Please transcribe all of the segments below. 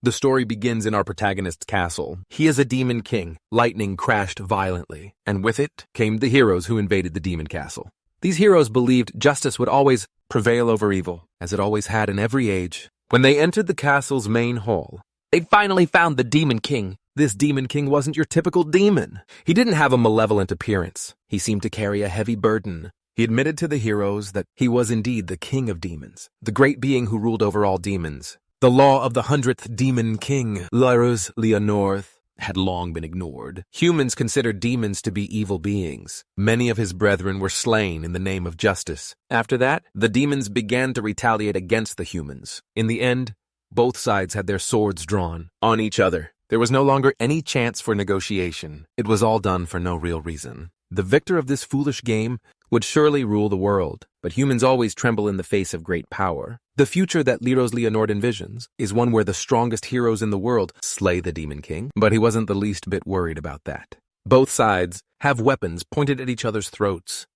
The story begins in our protagonist's castle. He is a demon king. Lightning crashed violently, and with it came the heroes who invaded the demon castle. These heroes believed justice would always prevail over evil, as it always had in every age. When they entered the castle's main hall, they finally found the demon king. This demon king wasn't your typical demon. He didn't have a malevolent appearance. He seemed to carry a heavy burden. He admitted to the heroes that he was indeed the king of demons, the great being who ruled over all demons. The law of the 100th demon king, Lurus Leonorth, had long been ignored. Humans considered demons to be evil beings. Many of his brethren were slain in the name of justice. After that, the demons began to retaliate against the humans. In the end, both sides had their swords drawn on each other. There was no longer any chance for negotiation. It was all done for no real reason. The victor of this foolish game would surely rule the world, but humans always tremble in the face of great power. The future that Lurus Leonord envisions is one where the strongest heroes in the world slay the Demon King, but he wasn't the least bit worried about that. Both sides have weapons pointed at each other's throats.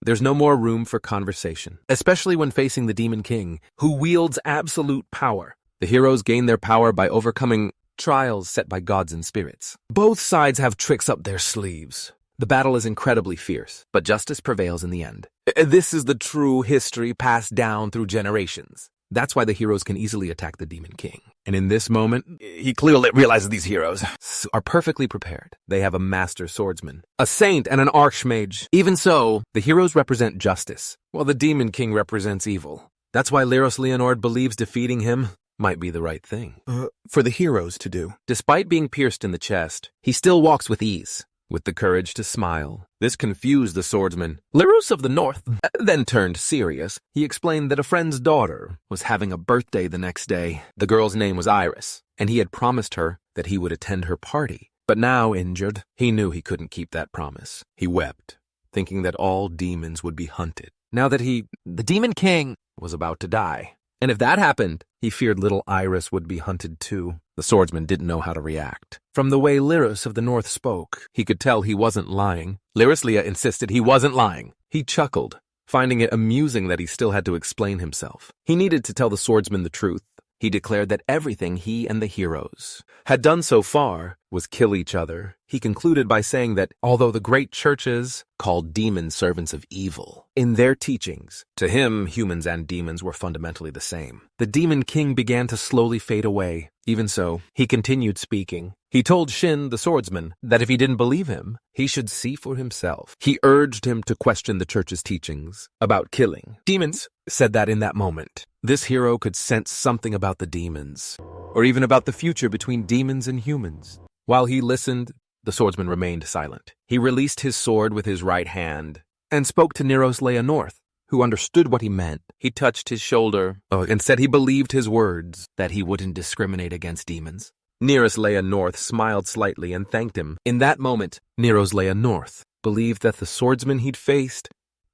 There's no more room for conversation, especially when facing the Demon King, who wields absolute power. The heroes gain their power by overcoming trials set by gods and spirits. Both sides have tricks up their sleeves. The battle is incredibly fierce, but justice prevails in the end. This is the true history passed down through generations. That's why the heroes can easily attack the Demon King. And in this moment, he clearly realizes these heroes are perfectly prepared. They have a master swordsman, a saint, and an archmage. Even so, the heroes represent justice, while the Demon King represents evil. That's why Lurus Leonord believes defeating him might be the right thing for the heroes to do. Despite being pierced in the chest, he still walks with ease, with the courage to smile. This confused the swordsman. Lurus of the North then turned serious. He explained that a friend's daughter was having a birthday the next day. The girl's name was Iris, and he had promised her that he would attend her party. But now, injured, he knew he couldn't keep that promise. He wept, thinking that all demons would be hunted. Now that the Demon King, was about to die. And if that happened, he feared little Iris would be hunted too. The swordsman didn't know how to react. From the way Lurus of the North spoke, he could tell he wasn't lying. Lyruslia insisted he wasn't lying. He chuckled, finding it amusing that he still had to explain himself. He needed to tell the swordsman the truth. He declared that everything he and the heroes had done so far was kill each other. He concluded by saying that although the great churches called demons servants of evil, in their teachings, to him, humans and demons were fundamentally the same. The Demon King began to slowly fade away. Even so, he continued speaking. He told Shin, the swordsman, that if he didn't believe him, he should see for himself. He urged him to question the church's teachings about killing. Demons said that in that moment. This hero could sense something about the demons, or even about the future between demons and humans. While he listened, the swordsman remained silent. He released his sword with his right hand and spoke to Lurus Leonord, who understood what he meant. He touched his shoulder and said he believed his words, that he wouldn't discriminate against demons. Lurus Leonord smiled slightly and thanked him. In that moment, Lurus Leonord believed that the swordsman he'd faced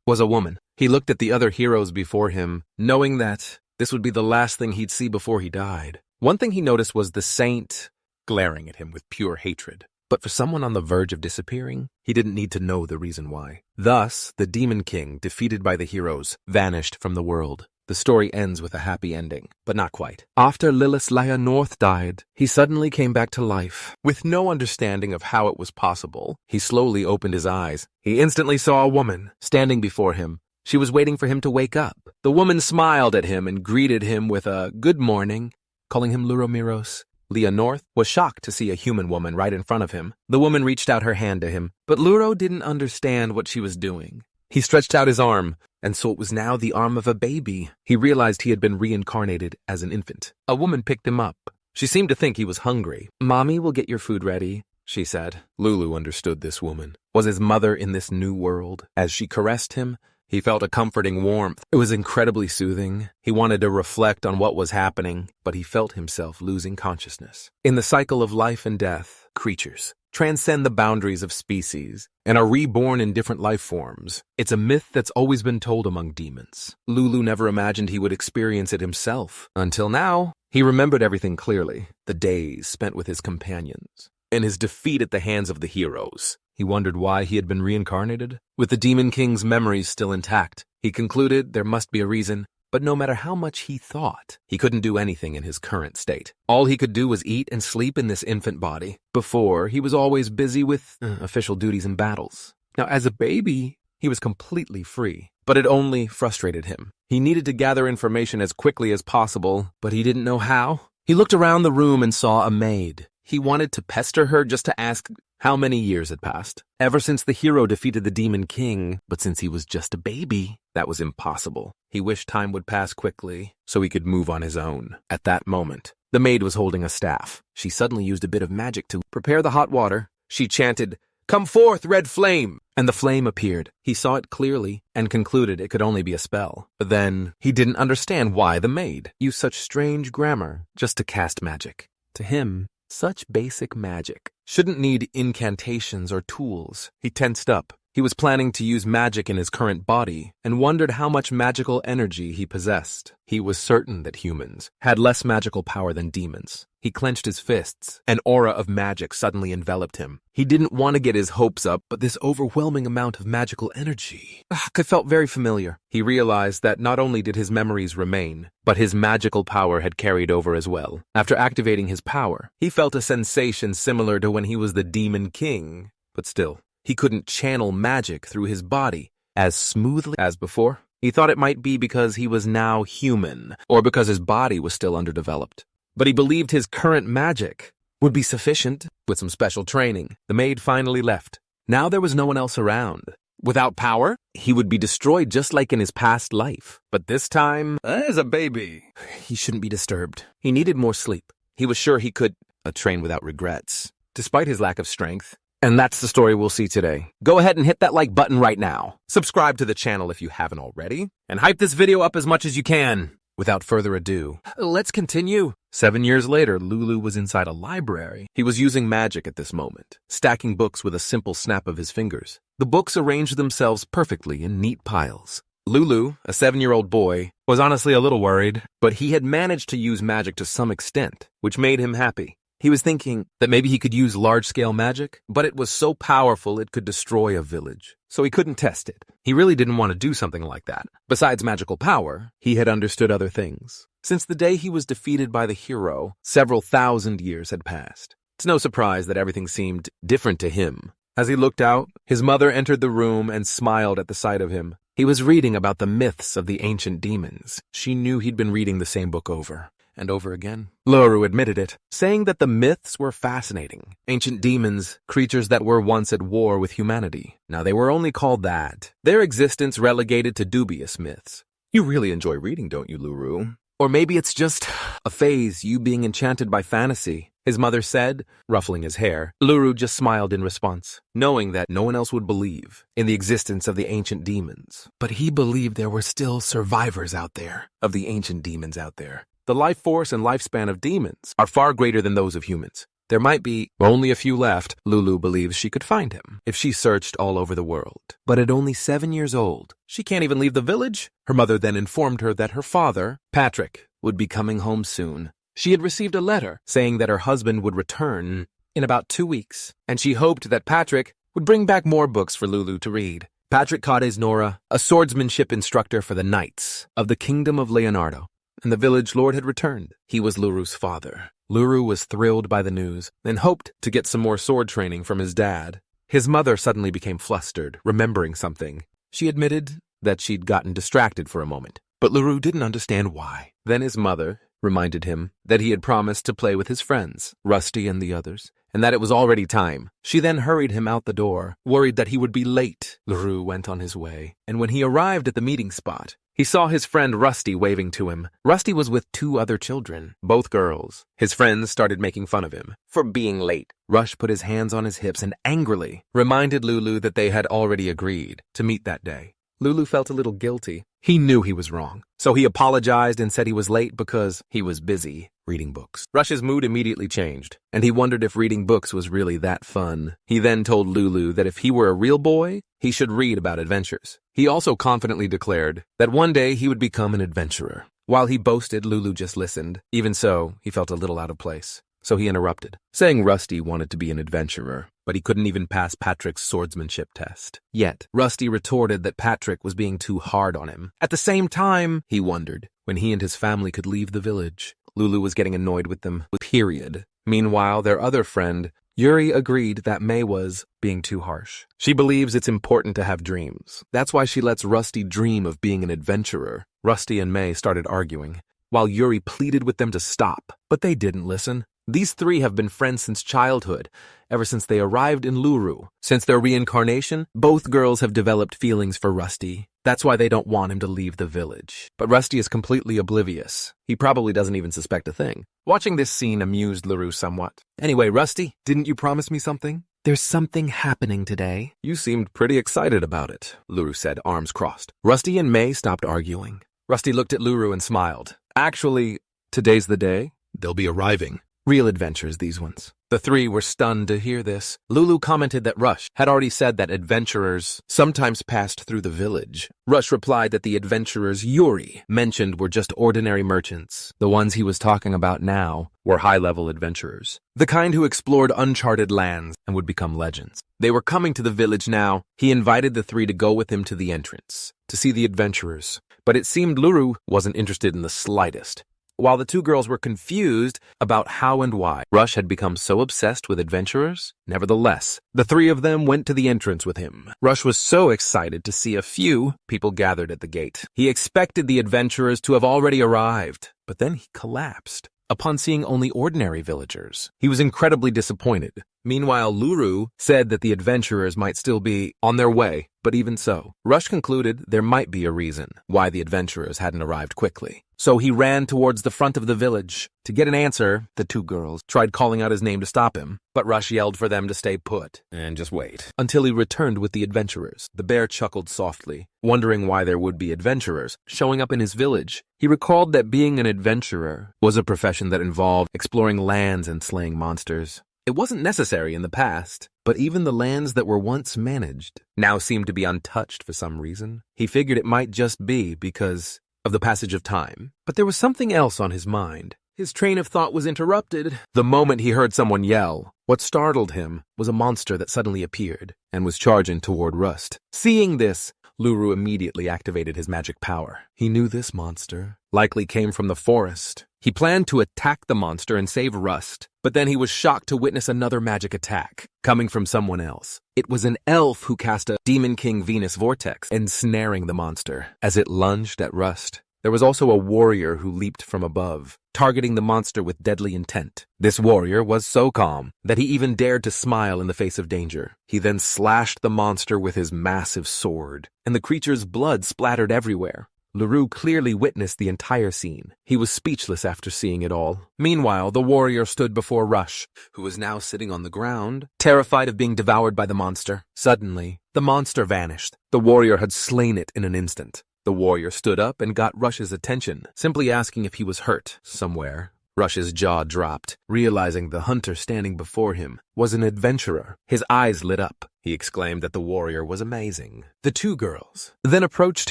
was a woman. He looked at the other heroes before him, knowing that this would be the last thing he'd see before he died. One thing he noticed was the saint glaring at him with pure hatred. But for someone on the verge of disappearing, he didn't need to know the reason why. Thus, the Demon King, defeated by the heroes, vanished from the world. The story ends with a happy ending, but not quite. After Lurus Leonord died, he suddenly came back to life. With no understanding of how it was possible, he slowly opened his eyes. He instantly saw a woman standing before him. She was waiting for him to wake up. The woman smiled at him and greeted him with a good morning, calling him Luromiros. Leonord was shocked to see a human woman right in front of him. The woman reached out her hand to him, but Luro didn't understand what she was doing. He stretched out his arm, and so it was now the arm of a baby. He realized he had been reincarnated as an infant. A woman picked him up. She seemed to think he was hungry. "Mommy will get your food ready," she said. Lulu understood this woman was his mother in this new world. As she caressed him, he felt a comforting warmth. It was incredibly soothing. He wanted to reflect on what was happening, but he felt himself losing consciousness. In the cycle of life and death, creatures transcend the boundaries of species and are reborn in different life forms. It's a myth that's always been told among demons. Lulu never imagined he would experience it himself. Until now, he remembered everything clearly. The days spent with his companions, and his defeat at the hands of the heroes. He wondered why he had been reincarnated. With the Demon King's memories still intact, he concluded there must be a reason. But no matter how much he thought, he couldn't do anything in his current state. All he could do was eat and sleep in this infant body. Before, he was always busy with official duties and battles. Now, as a baby, he was completely free, but it only frustrated him. He needed to gather information as quickly as possible, but he didn't know how. He looked around the room and saw a maid. He wanted to pester her just to ask how many years had passed. Ever since the hero defeated the Demon King, but since he was just a baby, that was impossible. He wished time would pass quickly so he could move on his own. At that moment, the maid was holding a staff. She suddenly used a bit of magic to prepare the hot water. She chanted, "Come forth, red flame!" And the flame appeared. He saw it clearly and concluded it could only be a spell. But then he didn't understand why the maid used such strange grammar just to cast magic. To him, such basic magic shouldn't need incantations or tools. He tensed up. He was planning to use magic in his current body and wondered how much magical energy he possessed. He was certain that humans had less magical power than demons. He clenched his fists. An aura of magic suddenly enveloped him. He didn't want to get his hopes up, but this overwhelming amount of magical energy felt very familiar. He realized that not only did his memories remain, but his magical power had carried over as well. After activating his power, he felt a sensation similar to when he was the Demon King, but still, he couldn't channel magic through his body as smoothly as before. He thought it might be because he was now human, or because his body was still underdeveloped. But he believed his current magic would be sufficient with some special training. The maid finally left. Now there was no one else around. Without power, he would be destroyed just like in his past life. But this time, as a baby, he shouldn't be disturbed. He needed more sleep. He was sure he could train without regrets, despite his lack of strength. And that's the story we'll see today. Go ahead and hit that like button right now. Subscribe to the channel if you haven't already. And hype this video up as much as you can. Without further ado, let's continue. 7 years later, Lulu was inside a library. He was using magic at this moment, stacking books with a simple snap of his fingers. The books arranged themselves perfectly in neat piles. Lulu, a 7-year-old boy, was honestly a little worried, but he had managed to use magic to some extent, which made him happy. He was thinking that maybe he could use large-scale magic, but it was so powerful it could destroy a village, so he couldn't test it. He really didn't want to do something like that. Besides magical power, he had understood other things. Since the day he was defeated by the hero, several thousand years had passed. It's no surprise that everything seemed different to him. As he looked out, his mother entered the room and smiled at the sight of him. He was reading about the myths of the ancient demons. She knew he'd been reading the same book over and over again. Luro admitted it, saying that the myths were fascinating. Ancient demons, creatures that were once at war with humanity. Now they were only called that. Their existence relegated to dubious myths. You really enjoy reading, don't you, Luro? Or maybe it's just a phase, you being enchanted by fantasy, his mother said, ruffling his hair. Luro just smiled in response, knowing that no one else would believe in the existence of the ancient demons. But he believed there were still survivors out there, of the ancient demons out there. The life force and lifespan of demons are far greater than those of humans. There might be only a few left. Lulu believes she could find him if she searched all over the world. But at only 7 years old, she can't even leave the village. Her mother then informed her that her father, Patrick, would be coming home soon. She had received a letter saying that her husband would return in about 2 weeks, and she hoped that Patrick would bring back more books for Lulu to read. Patrick caught his Nora, a swordsmanship instructor for the Knights of the Kingdom of Leonardo, and the village lord had returned. He was Luru's father. Luro was thrilled by the news and hoped to get some more sword training from his dad. His mother suddenly became flustered, remembering something. She admitted that she'd gotten distracted for a moment, but Luro didn't understand why. Then his mother reminded him that he had promised to play with his friends, Rusty and the others, and that it was already time. She then hurried him out the door, worried that he would be late. Luro went on his way, and when he arrived at the meeting spot, he saw his friend Rusty waving to him. Rusty was with 2 other children, both girls. His friends started making fun of him for being late. Rush put his hands on his hips and angrily reminded Lulu that they had already agreed to meet that day. Lulu felt a little guilty. He knew he was wrong, so he apologized and said he was late because he was busy reading books. Rush's mood immediately changed, and he wondered if reading books was really that fun. He then told Lulu that if he were a real boy, he should read about adventures. He also confidently declared that one day he would become an adventurer. While he boasted, Lulu just listened. Even so, he felt a little out of place, so he interrupted, saying Rusty wanted to be an adventurer. but he couldn't even pass Patrick's swordsmanship test. Yet, Rusty retorted that Patrick was being too hard on him. At the same time, he wondered when he and his family could leave the village. Lulu was getting annoyed with them, period. Meanwhile, their other friend, Yuri, agreed that May was being too harsh. She believes it's important to have dreams. That's why she lets Rusty dream of being an adventurer. Rusty and May started arguing, while Yuri pleaded with them to stop, but they didn't listen. These three have been friends since childhood, ever since they arrived in Luro. Since their reincarnation, both girls have developed feelings for Rusty. That's why they don't want him to leave the village. But Rusty is completely oblivious. He probably doesn't even suspect a thing. Watching this scene amused Luro somewhat. Anyway, Rusty, didn't you promise me something? There's something happening today. You seemed pretty excited about it, Luro said, arms crossed. Rusty and May stopped arguing. Rusty looked at Luro and smiled. Actually, today's the day. They'll be arriving. Real adventures, these ones. The three were stunned to hear this. Lulu commented that Rush had already said that adventurers sometimes passed through the village. Rush replied that the adventurers Yuri mentioned were just ordinary merchants. The ones he was talking about now were high-level adventurers, the kind who explored uncharted lands and would become legends. They were coming to the village now. He invited the three to go with him to the entrance, to see the adventurers. But it seemed Luru wasn't interested in the slightest. While the two girls were confused about how and why Rush had become so obsessed with adventurers, nevertheless, the three of them went to the entrance with him. Rush was so excited to see a few people gathered at the gate. He expected the adventurers to have already arrived, but then he collapsed upon seeing only ordinary villagers. He was incredibly disappointed. Meanwhile, Luru said that the adventurers might still be on their way, but even so, Rush concluded there might be a reason why the adventurers hadn't arrived quickly. So he ran towards the front of the village. To get an answer, the two girls tried calling out his name to stop him, but Rush yelled for them to stay put and just wait until he returned with the adventurers. The bear chuckled softly, wondering why there would be adventurers showing up in his village. He recalled that being an adventurer was a profession that involved exploring lands and slaying monsters. It wasn't necessary in the past, but even the lands that were once managed now seemed to be untouched for some reason. He figured it might just be because of the passage of time, but there was something else on his mind. His train of thought was interrupted the moment he heard someone yell. What startled him was a monster that suddenly appeared and was charging toward Rust. Seeing this, Luru immediately activated his magic power. He knew this monster likely came from the forest. He planned to attack the monster and save Rust, but then he was shocked to witness another magic attack coming from someone else. It was an elf who cast a Demon King Venus vortex, ensnaring the monster as it lunged at Rust. There was also a warrior who leaped from above, targeting the monster with deadly intent. This warrior was so calm that he even dared to smile in the face of danger. He then slashed the monster with his massive sword, and the creature's blood splattered everywhere. Luru clearly witnessed the entire scene. He was speechless after seeing it all. Meanwhile, the warrior stood before Rush, who was now sitting on the ground, terrified of being devoured by the monster. Suddenly, the monster vanished. The warrior had slain it in an instant. The warrior stood up and got Rush's attention, simply asking if he was hurt somewhere. Rush's jaw dropped, realizing the hunter standing before him was an adventurer. His eyes lit up. He exclaimed that the warrior was amazing. The two girls then approached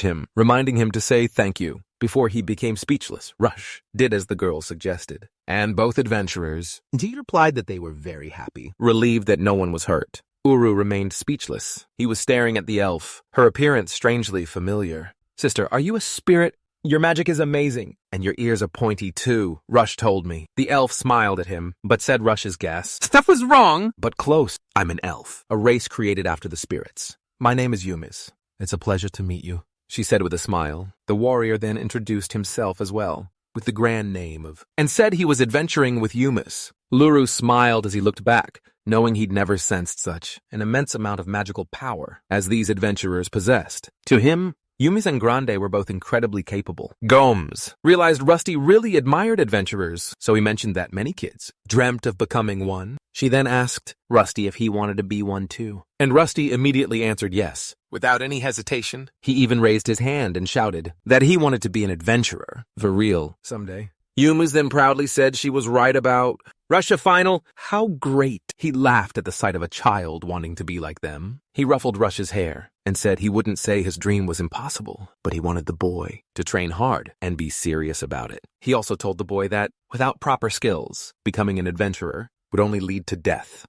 him, reminding him to say thank you. Before he became speechless, Rush did as the girls suggested. And both adventurers replied that they were very happy, relieved that no one was hurt. Uru remained speechless. He was staring at the elf, her appearance strangely familiar. Sister, are you a spirit? Your magic is amazing, and your ears are pointy too, Rush told me. The elf smiled at him, but said Rush's guess. Stuff was wrong, but close. I'm an elf, a race created after the spirits. My name is Yumis. It's a pleasure to meet you, she said with a smile. The warrior then introduced himself as well, with the grand name of, and said he was adventuring with Yumis. Luru smiled as he looked back, knowing he'd never sensed such an immense amount of magical power as these adventurers possessed. To him, Yumis and Grande were both incredibly capable. Gomes realized Rusty really admired adventurers, so he mentioned that many kids dreamt of becoming one. She then asked Rusty if he wanted to be one too, and Rusty immediately answered yes. Without any hesitation, he even raised his hand and shouted that he wanted to be an adventurer, for real, someday. Yumis then proudly said she was right about Russia final. How great! He laughed at the sight of a child wanting to be like them. He ruffled Rush's hair and said he wouldn't say his dream was impossible, but he wanted the boy to train hard and be serious about it. He also told the boy that, without proper skills, becoming an adventurer would only lead to death.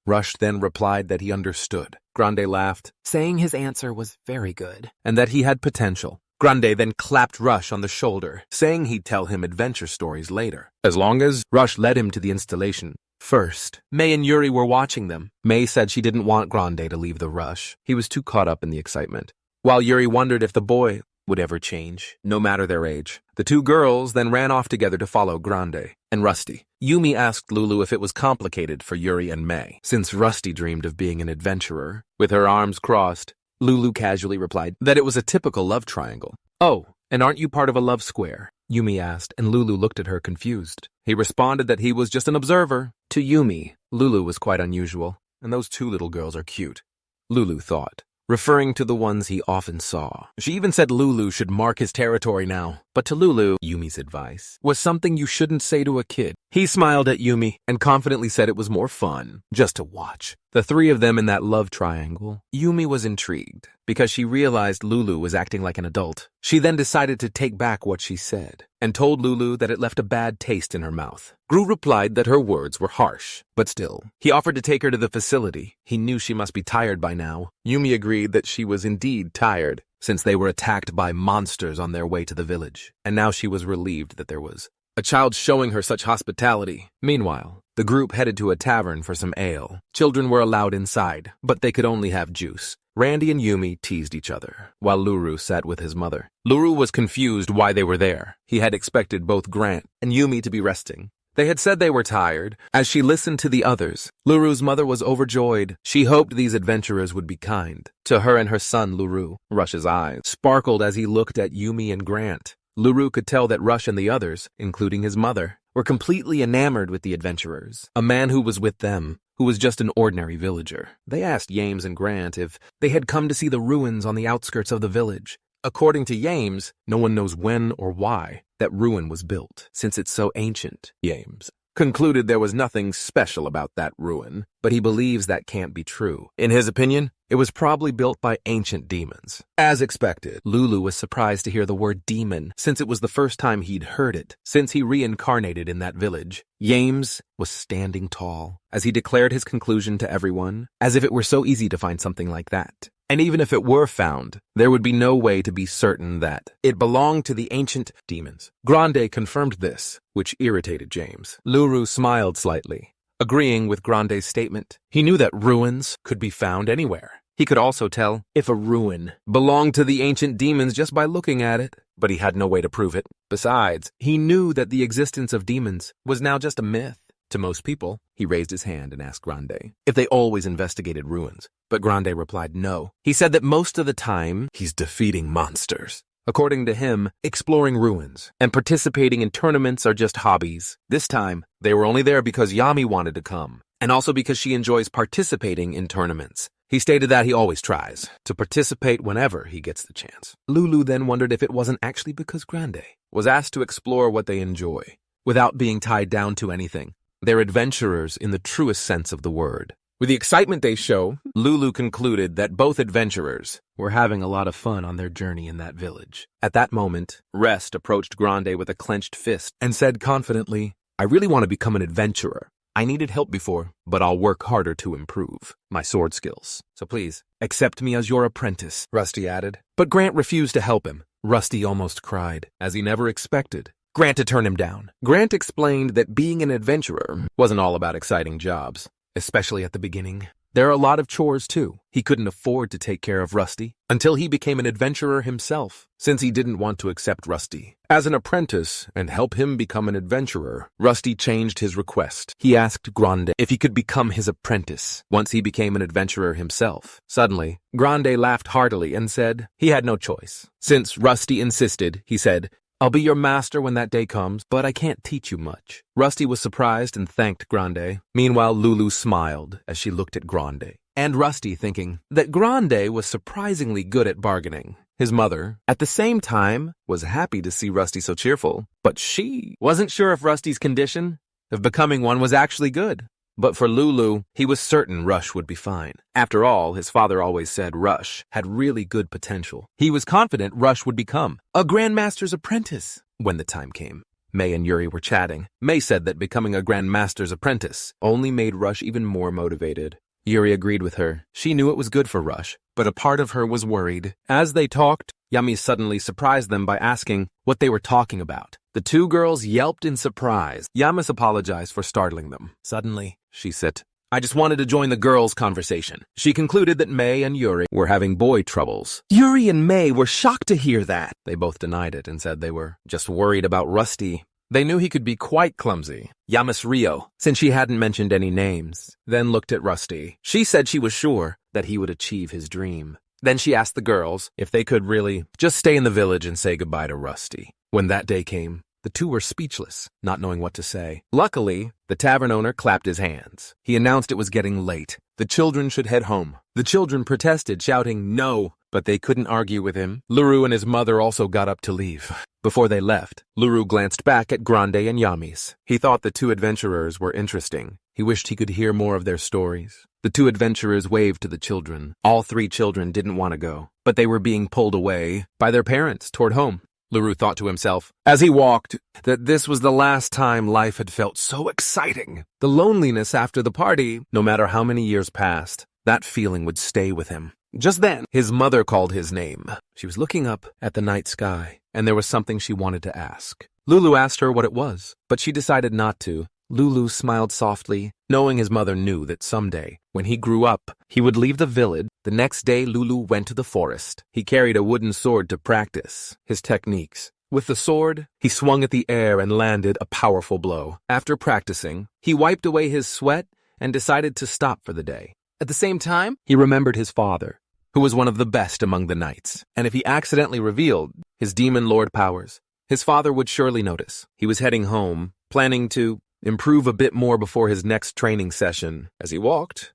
Rush then replied that he understood. Grande laughed, saying his answer was very good, and that he had potential. Grande then clapped Rush on the shoulder, saying he'd tell him adventure stories later, as long as Rush led him to the installation. First, May and Yuri were watching them. May said she didn't want Grande to leave the Rush. He was too caught up in the excitement. While Yuri wondered if the boy would ever change, no matter their age. The two girls then ran off together to follow Grande and Rusty. Yumi asked Lulu if it was complicated for Yuri and May, since Rusty dreamed of being an adventurer. With her arms crossed, Lulu casually replied that it was a typical love triangle. "Oh, and aren't you part of a love square?" Yumi asked, and Lulu looked at her confused. He responded that he was just an observer. To Yumi, Lulu was quite unusual, and those two little girls are cute, Lulu thought, referring to the ones he often saw. She even said Lulu should mark his territory now. But to Lulu, Yumi's advice was something you shouldn't say to a kid. He smiled at Yumi and confidently said it was more fun just to watch. The three of them in that love triangle. Yumi was intrigued because she realized Lulu was acting like an adult. She then decided to take back what she said and told Lulu that it left a bad taste in her mouth. Gru replied that her words were harsh, but still, he offered to take her to the facility. He knew she must be tired by now. Yumi agreed that she was indeed tired, since they were attacked by monsters on their way to the village, and now she was relieved that there was a child showing her such hospitality. Meanwhile, the group headed to a tavern for some ale. Children were allowed inside, but they could only have juice. Randy and Yumi teased each other, while Luro sat with his mother. Luro was confused why they were there. He had expected both Grant and Yumi to be resting. They had said they were tired. As she listened to the others, Luru's mother was overjoyed. She hoped these adventurers would be kind to her and her son, Luro. Rush's eyes sparkled as he looked at Yumi and Grant. Luro could tell that Rush and the others, including his mother, were completely enamored with the adventurers. A man who was with them, who was just an ordinary villager. They asked Yames and Grant if they had come to see the ruins on the outskirts of the village. According to Yames, no one knows when or why that ruin was built, since it's so ancient. Yames concluded there was nothing special about that ruin, but he believes that can't be true. In his opinion, it was probably built by ancient demons. As expected, Lulu was surprised to hear the word demon, since it was the first time he'd heard it since he reincarnated in that village. Yames was standing tall as he declared his conclusion to everyone, as if it were so easy to find something like that. And even if it were found, there would be no way to be certain that it belonged to the ancient demons. Grande confirmed this, which irritated James. Luro smiled slightly, agreeing with Grande's statement. He knew that ruins could be found anywhere. He could also tell if a ruin belonged to the ancient demons just by looking at it, but he had no way to prove it. Besides, he knew that the existence of demons was now just a myth. To most people, he raised his hand and asked Grande if they always investigated ruins, but Grande replied no. He said that most of the time, he's defeating monsters. According to him, exploring ruins and participating in tournaments are just hobbies. This time, they were only there because Yami wanted to come, and also because she enjoys participating in tournaments. He stated that he always tries to participate whenever he gets the chance. Lulu then wondered if it wasn't actually because Grande was asked to explore what they enjoy, without being tied down to anything. They're adventurers in the truest sense of the word. With the excitement they show, Lulu concluded that both adventurers were having a lot of fun on their journey in that village. At that moment, Rest approached Grande with a clenched fist and said confidently, "I really want to become an adventurer. I needed help before, but I'll work harder to improve my sword skills. So please, accept me as your apprentice," Rusty added. But Grant refused to help him. Rusty almost cried, as he never expected Grant to turn him down. Grant explained that being an adventurer wasn't all about exciting jobs, especially at the beginning. There are a lot of chores too. He couldn't afford to take care of Rusty until he became an adventurer himself, since he didn't want to accept Rusty as an apprentice and help him become an adventurer. Rusty changed his request. He asked Grande if he could become his apprentice once he became an adventurer himself. Suddenly, Grande laughed heartily and said he had no choice. Since Rusty insisted, he said, "I'll be your master when that day comes, but I can't teach you much." Rusty was surprised and thanked Grande. Meanwhile, Lulu smiled as she looked at Grande, and Rusty thinking that Grande was surprisingly good at bargaining. His mother, at the same time, was happy to see Rusty so cheerful, but she wasn't sure if Rusty's condition of becoming one was actually good. But for Lulu, he was certain Rush would be fine. After all, his father always said Rush had really good potential. He was confident Rush would become a Grandmaster's apprentice when the time came. May and Yuri were chatting. May said that becoming a Grandmaster's apprentice only made Rush even more motivated. Yuri agreed with her. She knew it was good for Rush, but a part of her was worried. As they talked, Yami suddenly surprised them by asking what they were talking about. The two girls yelped in surprise. Yamis apologized for startling them. Suddenly, she said, I just wanted to join the girls' conversation. She concluded that May and Yuri were having boy troubles. Yuri and May were shocked to hear that. They both denied it and said they were just worried about Rusty. They knew he could be quite clumsy. Yamis Rio, since she hadn't mentioned any names, then looked at Rusty. She said she was sure that he would achieve his dream. Then she asked the girls if they could really just stay in the village and say goodbye to Rusty. When that day came, the two were speechless, not knowing what to say. Luckily, the tavern owner clapped his hands. He announced it was getting late. The children should head home. The children protested, shouting no, but they couldn't argue with him. Luro and his mother also got up to leave. Before they left, Luro glanced back at Grande and Yamis. He thought the two adventurers were interesting. He wished he could hear more of their stories. The two adventurers waved to the children. All three children didn't want to go, but they were being pulled away by their parents toward home. Luro thought to himself, as he walked, that this was the last time life had felt so exciting. The loneliness after the party, no matter how many years passed, that feeling would stay with him. Just then, his mother called his name. She was looking up at the night sky, and there was something she wanted to ask. Lulu asked her what it was, but she decided not to. Lulu smiled softly, knowing his mother knew that someday, when he grew up, he would leave the village. The next day, Lulu went to the forest. He carried a wooden sword to practice his techniques. With the sword, he swung at the air and landed a powerful blow. After practicing, he wiped away his sweat and decided to stop for the day. At the same time, he remembered his father, who was one of the best among the knights, and if he accidentally revealed his demon lord powers, his father would surely notice. He was heading home, planning to improve a bit more before his next training session. As he walked,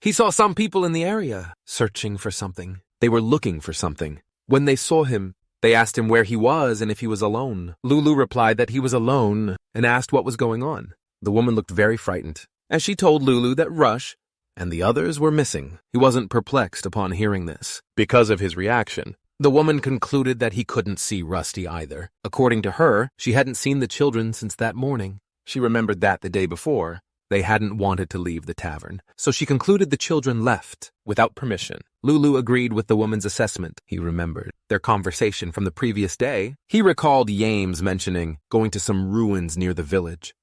he saw some people in the area, searching for something. They were looking for something. When they saw him, they asked him where he was and if he was alone. Lulu replied that he was alone and asked what was going on. The woman looked very frightened, as she told Lulu that Rush and the others were missing. He wasn't perplexed upon hearing this. Because of his reaction, the woman concluded that he couldn't see Rusty either. According to her, she hadn't seen the children since that morning. She remembered that the day before, they hadn't wanted to leave the tavern, so she concluded the children left without permission. Lulu agreed with the woman's assessment. He remembered their conversation from the previous day. He recalled Yames mentioning going to some ruins near the village.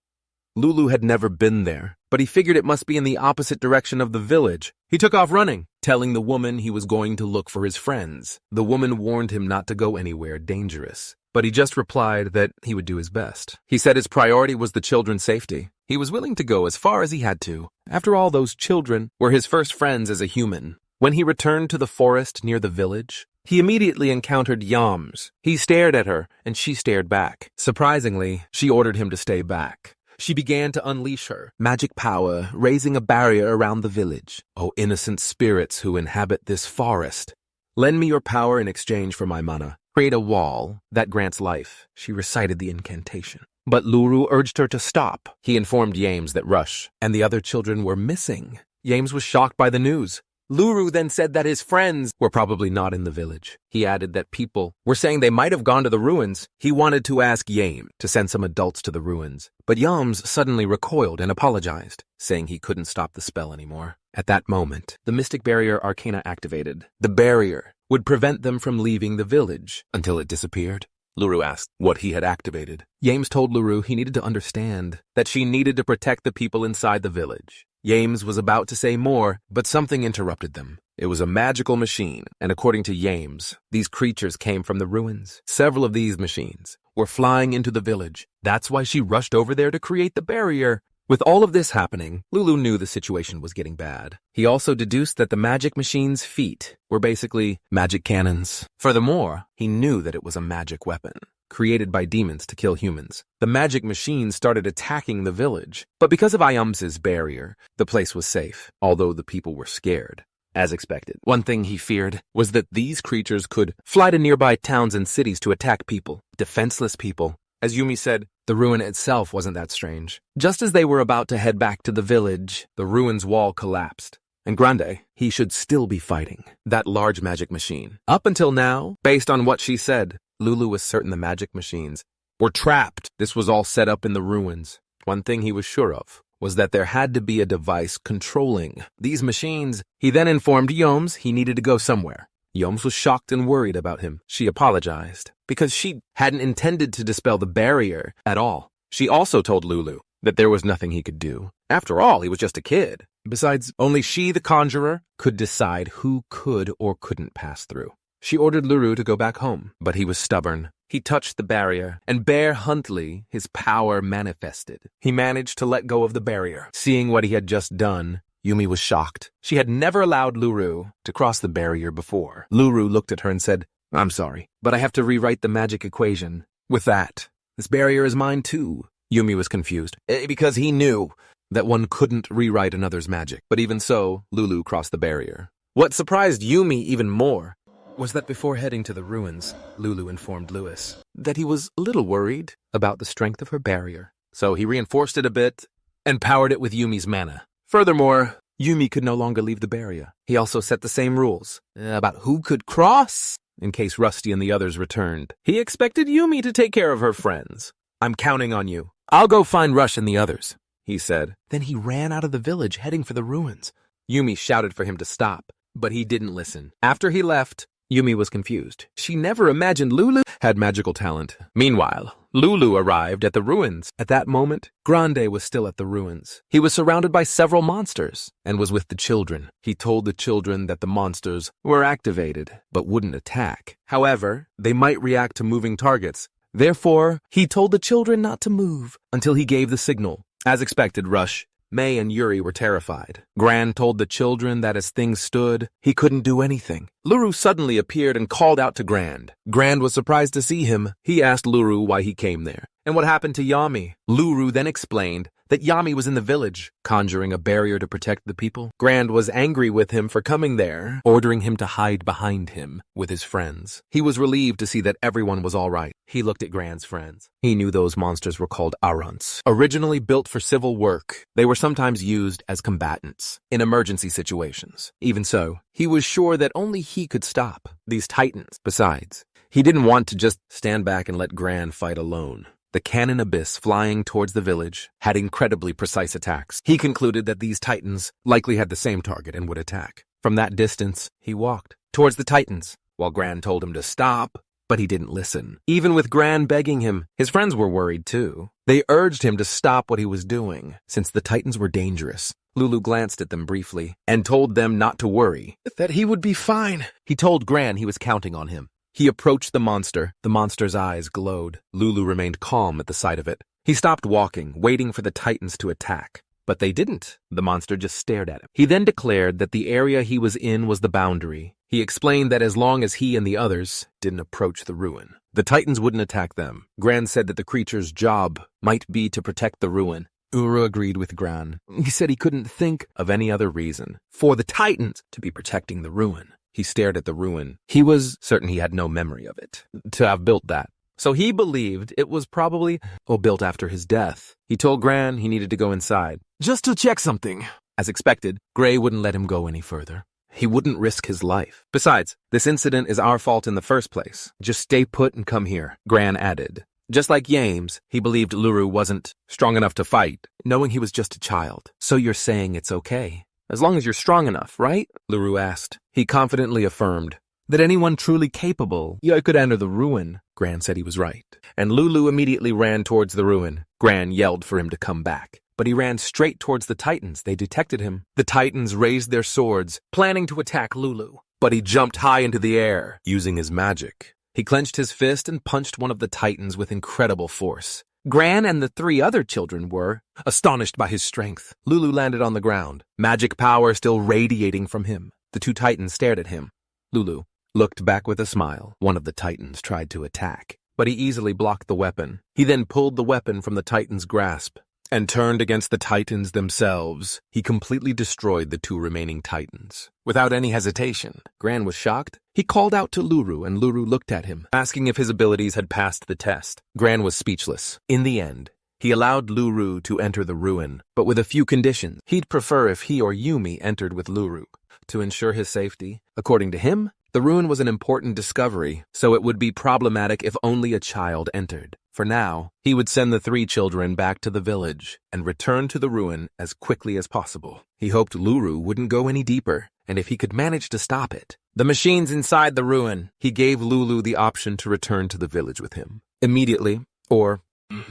Lulu had never been there, but he figured it must be in the opposite direction of the village. He took off running, telling the woman he was going to look for his friends. The woman warned him not to go anywhere dangerous, but he just replied that he would do his best. He said his priority was the children's safety. He was willing to go as far as he had to. After all, those children were his first friends as a human. When he returned to the forest near the village, he immediately encountered Yams. He stared at her, and she stared back. Surprisingly, she ordered him to stay back. She began to unleash her magic power, raising a barrier around the village. O innocent spirits who inhabit this forest, lend me your power in exchange for my mana. Create a wall that grants life. She recited the incantation. But Luru urged her to stop. He informed Yames that Rush and the other children were missing. Yames was shocked by the news. Luru then said that his friends were probably not in the village. He added that people were saying they might have gone to the ruins. He wanted to ask Yames to send some adults to the ruins, but Yames suddenly recoiled and apologized, saying he couldn't stop the spell anymore. At that moment, the Mystic Barrier Arcana activated. The barrier would prevent them from leaving the village until it disappeared. Luru asked what he had activated. Yames told Luru he needed to understand that she needed to protect the people inside the village. Yames was about to say more, but something interrupted them. It was a magical machine, and according to Yames, these creatures came from the ruins. Several of these machines were flying into the village. That's why she rushed over there to create the barrier. With all of this happening, Lulu knew the situation was getting bad. He also deduced that the magic machine's feet were basically magic cannons. Furthermore, he knew that it was a magic weapon, created by demons to kill humans. The magic machine started attacking the village, but because of Ayam's barrier, the place was safe, although the people were scared. As expected, one thing he feared was that these creatures could fly to nearby towns and cities to attack people, defenseless people. As Yumi said, the ruin itself wasn't that strange. Just as they were about to head back to the village, the ruin's wall collapsed. And Grande, he should still be fighting that large magic machine. Up until now, based on what she said, Lulu was certain the magic machines were trapped. This was all set up in the ruins. One thing he was sure of was that there had to be a device controlling these machines. He then informed Yomes he needed to go somewhere. Yomes was shocked and worried about him. She apologized because she hadn't intended to dispel the barrier at all. She also told Lulu that there was nothing he could do. After all, he was just a kid. Besides, only she, the conjurer, could decide who could or couldn't pass through. She ordered Luro to go back home, but he was stubborn. He touched the barrier, and bare Huntley, his power manifested. He managed to let go of the barrier. Seeing what he had just done, Yumi was shocked. She had never allowed Luro to cross the barrier before. Luro looked at her and said, "I'm sorry, but I have to rewrite the magic equation. With that, this barrier is mine too." Yumi was confused, because he knew that one couldn't rewrite another's magic. But even so, Lulu crossed the barrier. What surprised Yumi even more was that before heading to the ruins, Lulu informed Lewis that he was a little worried about the strength of her barrier. So he reinforced it a bit and powered it with Yumi's mana. Furthermore, Yumi could no longer leave the barrier. He also set the same rules about who could cross in case Rusty and the others returned. He expected Yumi to take care of her friends. "I'm counting on you. I'll go find Rush and the others," he said. Then he ran out of the village, heading for the ruins. Yumi shouted for him to stop, but he didn't listen. After he left, Yumi was confused. She never imagined Lulu had magical talent. Meanwhile, Lulu arrived at the ruins. At that moment, Grande was still at the ruins. He was surrounded by several monsters and was with the children. He told the children that the monsters were activated but wouldn't attack. However, they might react to moving targets. Therefore, he told the children not to move until he gave the signal. As expected, Rush, May, and Yuri were terrified. Gran told the children that as things stood, he couldn't do anything. Luru suddenly appeared and called out to Grand. Grand was surprised to see him. He asked Luru why he came there and what happened to Yami. Luru then explained that Yami was in the village, conjuring a barrier to protect the people. Grand was angry with him for coming there, ordering him to hide behind him with his friends. He was relieved to see that everyone was all right. He looked at Grand's friends. He knew those monsters were called Arunts. Originally built for civil work, they were sometimes used as combatants in emergency situations. Even so, he was sure that only he could stop these titans. Besides, he didn't want to just stand back and let Grand fight alone. The cannon abyss flying towards the village had incredibly precise attacks. He concluded that these titans likely had the same target and would attack. From that distance, he walked towards the titans, while Gran told him to stop, but he didn't listen. Even with Gran begging him, his friends were worried too. They urged him to stop what he was doing, since the titans were dangerous. Lulu glanced at them briefly and told them not to worry, that he would be fine. He told Gran he was counting on him. He approached the monster. The monster's eyes glowed. Lulu remained calm at the sight of it. He stopped walking, waiting for the titans to attack. But they didn't. The monster just stared at him. He then declared that the area he was in was the boundary. He explained that as long as he and the others didn't approach the ruin, the titans wouldn't attack them. Gran said that the creature's job might be to protect the ruin. Uru agreed with Gran. He said he couldn't think of any other reason for the titans to be protecting the ruin. He stared at the ruin. He was certain he had no memory of it, to have built that. So he believed it was probably built after his death. He told Gran he needed to go inside, just to check something. As expected, Gray wouldn't let him go any further. He wouldn't risk his life. Besides, this incident is our fault in the first place. Just stay put and come here, Gran added. Just like Yames, he believed Luru wasn't strong enough to fight, knowing he was just a child. So you're saying it's okay? As long as you're strong enough, right? Luru asked. He confidently affirmed that anyone truly capable could enter the ruin. Gran said he was right. And Lulu immediately ran towards the ruin. Gran yelled for him to come back. But he ran straight towards the titans. They detected him. The titans raised their swords, planning to attack Lulu. But he jumped high into the air, using his magic. He clenched his fist and punched one of the titans with incredible force. Gran and the 3 other children were astonished by his strength. Lulu landed on the ground, magic power still radiating from him. The 2 titans stared at him. Lulu looked back with a smile. One of the titans tried to attack, but he easily blocked the weapon. He then pulled the weapon from the titan's grasp and turned against the titans themselves. He completely destroyed the 2 remaining titans. Without any hesitation, Gran was shocked. He called out to Luru, and Luru looked at him, asking if his abilities had passed the test. Gran was speechless. In the end, he allowed Luru to enter the ruin, but with a few conditions. He'd prefer if he or Yumi entered with Luru to ensure his safety. According to him, the ruin was an important discovery, so it would be problematic if only a child entered. For now, he would send the 3 children back to the village and return to the ruin as quickly as possible. He hoped Luro wouldn't go any deeper, and if he could manage to stop it. The machines inside the ruin. He gave Lulu the option to return to the village with him immediately, or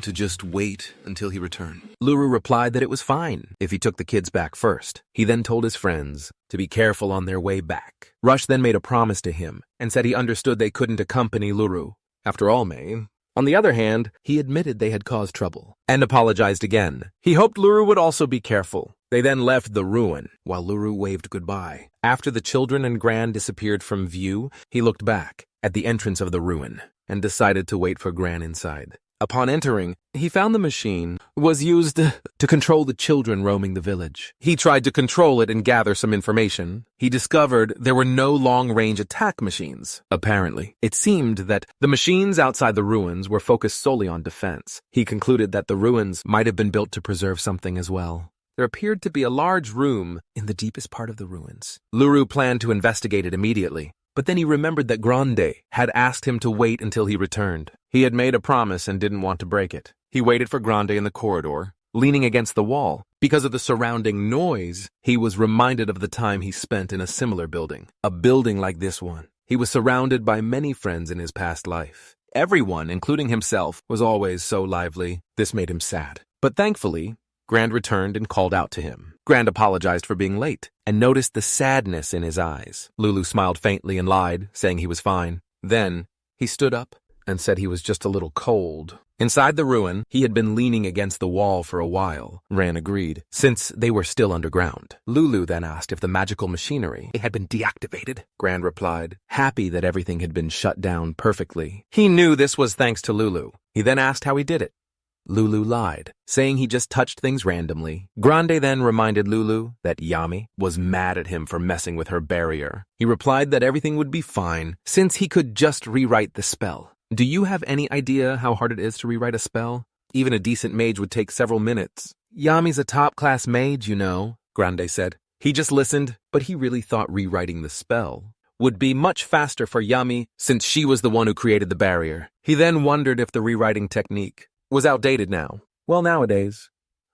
to just wait until he returned. Luro replied that it was fine if he took the kids back first. He then told his friends to be careful on their way back. Rush then made a promise to him and said he understood they couldn't accompany Luro. After all, on the other hand, he admitted they had caused trouble and apologized again. He hoped Luro would also be careful. They then left the ruin while Luro waved goodbye. After the children and Gran disappeared from view, he looked back at the entrance of the ruin and decided to wait for Gran inside. Upon entering, he found the machine was used to control the children roaming the village. He tried to control it and gather some information. He discovered there were no long-range attack machines, apparently. It seemed that the machines outside the ruins were focused solely on defense. He concluded that the ruins might have been built to preserve something as well. There appeared to be a large room in the deepest part of the ruins. Luro planned to investigate it immediately. But then he remembered that Grande had asked him to wait until he returned. He had made a promise and didn't want to break it. He waited for Grande in the corridor, leaning against the wall. Because of the surrounding noise, he was reminded of the time he spent in a similar building, a building like this one. He was surrounded by many friends in his past life. Everyone, including himself, was always so lively. This made him sad. But thankfully, Grand returned and called out to him. Grand apologized for being late and noticed the sadness in his eyes. Lulu smiled faintly and lied, saying he was fine. Then, he stood up and said he was just a little cold. Inside the ruin, he had been leaning against the wall for a while, Ran agreed, since they were still underground. Lulu then asked if the magical machinery had been deactivated. Grand replied, happy that everything had been shut down perfectly. He knew this was thanks to Lulu. He then asked how he did it. Lulu lied, saying he just touched things randomly. Grande then reminded Lulu that Yami was mad at him for messing with her barrier. He replied that everything would be fine, since he could just rewrite the spell. Do you have any idea how hard it is to rewrite a spell? Even a decent mage would take several minutes. Yami's a top-class mage, you know, Grande said. He just listened, but he really thought rewriting the spell would be much faster for Yami, since she was the one who created the barrier. He then wondered if the rewriting technique was outdated now. Well, nowadays,